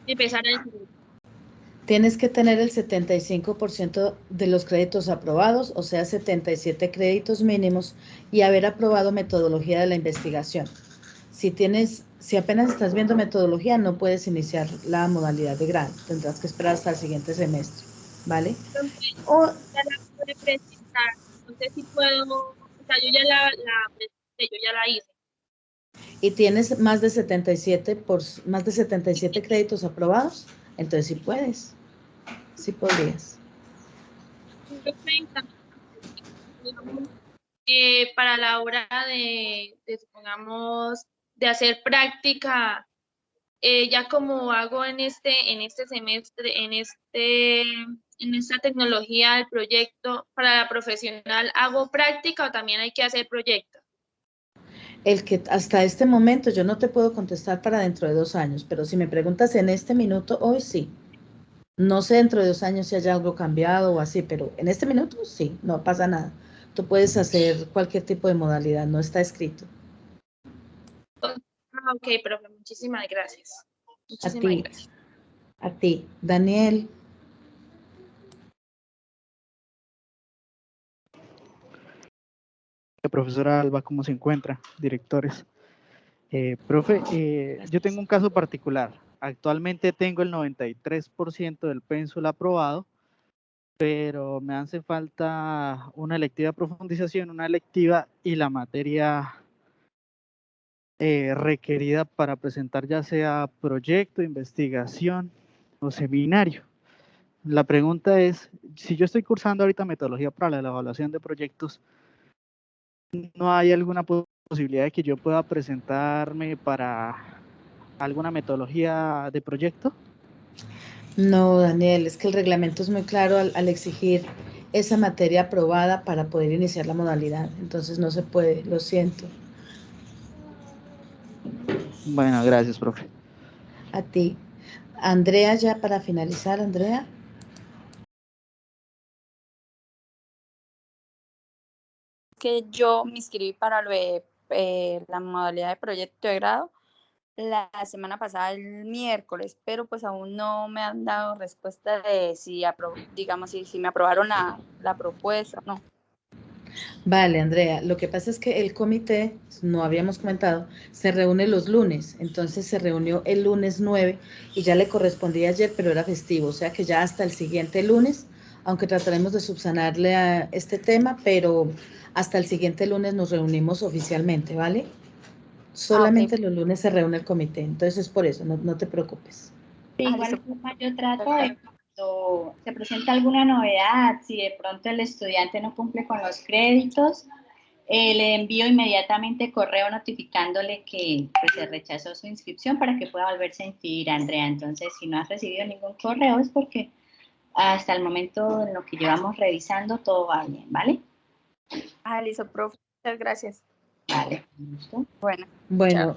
empezar a hacer? Tienes que tener el 75% de los créditos aprobados, o sea, 77 créditos mínimos, y haber aprobado metodología de la investigación. Si apenas estás viendo metodología, no puedes iniciar la modalidad de grado. Tendrás que esperar hasta el siguiente semestre, ¿vale? O ya la pude presentar. No sé si puedo, o sea, yo ya la presenté, yo ya la hice. Y tienes más de 77 créditos aprobados, entonces sí puedes. Sí podrías. Para la hora supongamos, de hacer práctica, ya como hago en este semestre, en esta tecnología del proyecto, para la profesional, ¿hago práctica o también hay que hacer proyecto? El que hasta este momento yo no te puedo contestar para dentro de 2 años, pero si me preguntas en este minuto, hoy sí. No sé dentro de 2 años si haya algo cambiado o así, pero en este minuto sí, no pasa nada. Tú puedes hacer cualquier tipo de modalidad, no está escrito. Ok, profe, muchísimas gracias. A ti. Daniel. Profesora Alba, ¿cómo se encuentra? Directores. Profe, yo tengo un caso particular. Actualmente tengo el 93% del pénsul aprobado, pero me hace falta una electiva de profundización, una electiva y la materia requerida para presentar ya sea proyecto, investigación o seminario. La pregunta es, si yo estoy cursando ahorita metodología para la evaluación de proyectos, ¿no hay alguna posibilidad de que yo pueda presentarme para alguna metodología de proyecto? No, Daniel, es que el reglamento es muy claro al exigir esa materia aprobada para poder iniciar la modalidad. Entonces no se puede, lo siento. Bueno, gracias, profe. A ti. Andrea, ya para finalizar, Andrea. Que yo me inscribí para la modalidad de proyecto de grado la semana pasada, el miércoles, pero pues aún no me han dado respuesta de si me aprobaron la propuesta o no. Vale, Andrea, lo que pasa es que el comité, no habíamos comentado, se reúne los lunes, entonces se reunió el lunes 9 y ya le correspondía ayer, pero era festivo, o sea que ya hasta el siguiente lunes, aunque trataremos de subsanarle a este tema, pero hasta el siguiente lunes nos reunimos oficialmente, ¿vale? Solamente los lunes se reúne el comité, entonces es por eso, no te preocupes. De igual forma, yo trato de cuando se presenta alguna novedad, si de pronto el estudiante no cumple con los créditos, le envío inmediatamente correo notificándole que se rechazó su inscripción para que pueda volverse a inscribir, Andrea. Entonces, si no has recibido ningún correo es porque hasta el momento en lo que llevamos revisando todo va bien, ¿vale? Listo, profe. Muchas gracias. Vale, listo. Bueno,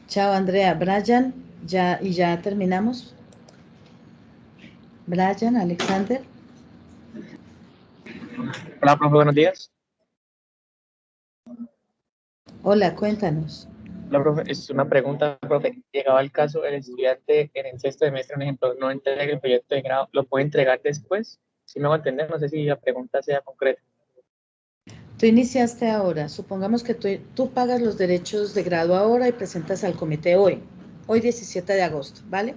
chao Andrea. Brian, ya terminamos. Brian, Alexander. Hola, profe, buenos días. Hola, cuéntanos. Hola, profe, es una pregunta, profe. Llegaba el caso, el estudiante en el sexto semestre, por ejemplo, no entrega el proyecto de grado, ¿lo puede entregar después? Si me va a entender, no sé si la pregunta sea concreta. Tú iniciaste ahora, supongamos que tú pagas los derechos de grado ahora y presentas al comité hoy 17 de agosto, ¿vale?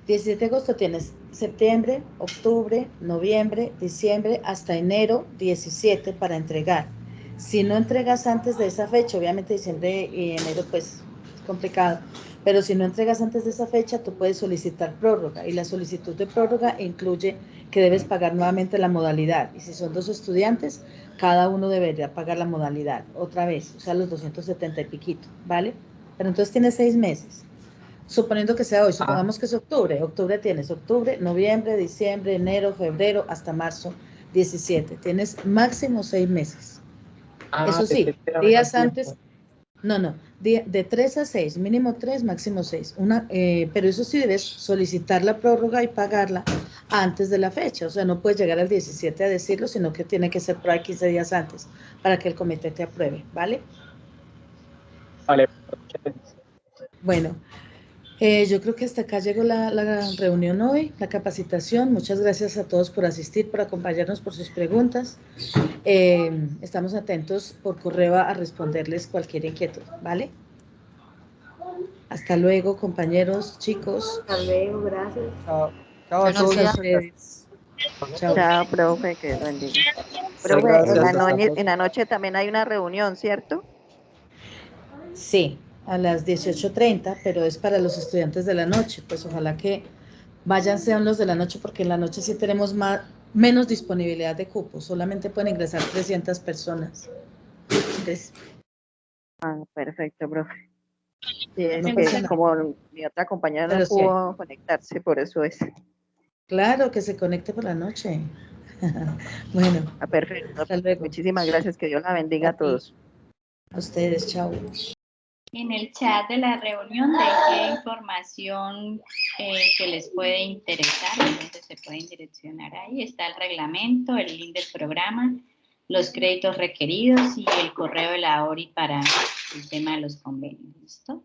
17 de agosto tienes septiembre, octubre, noviembre, diciembre, hasta enero 17 para entregar. Si no entregas antes de esa fecha, obviamente diciembre y enero pues es complicado, pero si no entregas antes de esa fecha, tú puedes solicitar prórroga y la solicitud de prórroga incluye que debes pagar nuevamente la modalidad y si son 2 estudiantes, cada uno debería pagar la modalidad otra vez, o sea los 270 y piquito, ¿vale? Pero entonces tienes 6 meses. Suponiendo que sea hoy, supongamos que es octubre tienes octubre, noviembre, diciembre, enero, febrero, hasta marzo 17. Tienes máximo 6 meses. Eso sí, días antes, de 3 a 6, mínimo 3, máximo 6. Pero eso sí debes solicitar la prórroga y pagarla antes de la fecha. O sea, no puedes llegar al 17 a decirlo, sino que tiene que ser por ahí 15 días antes para que el comité te apruebe, ¿vale? Vale. Bueno. Yo creo que hasta acá llegó la reunión hoy, la capacitación. Muchas gracias a todos por asistir, por acompañarnos, por sus preguntas. Estamos atentos por correo a responderles cualquier inquietud, ¿vale? Hasta luego, compañeros, chicos. Hasta luego, gracias. Chao. Chao a todos. Chao. Chao, profe, que lo bendiga. Profe, Gracias. en la noche también hay una reunión, ¿cierto? Sí, a las 18:30, pero es para los estudiantes de la noche. Pues ojalá que vayan sean los de la noche, porque en la noche sí tenemos menos disponibilidad de cupos. Solamente pueden ingresar 300 personas. Entonces, Perfecto, profe. Sí, es que como mi otra compañera no pudo conectarse, por eso es. Claro, que se conecte por la noche. Bueno. Perfecto. Hasta luego. Muchísimas gracias. Que Dios la bendiga a todos. A ustedes, chao. En el chat de la reunión dejé información que les puede interesar, entonces se pueden direccionar ahí. Está el reglamento, el link del programa, los créditos requeridos y el correo de la ORI para el tema de los convenios. ¿Listo?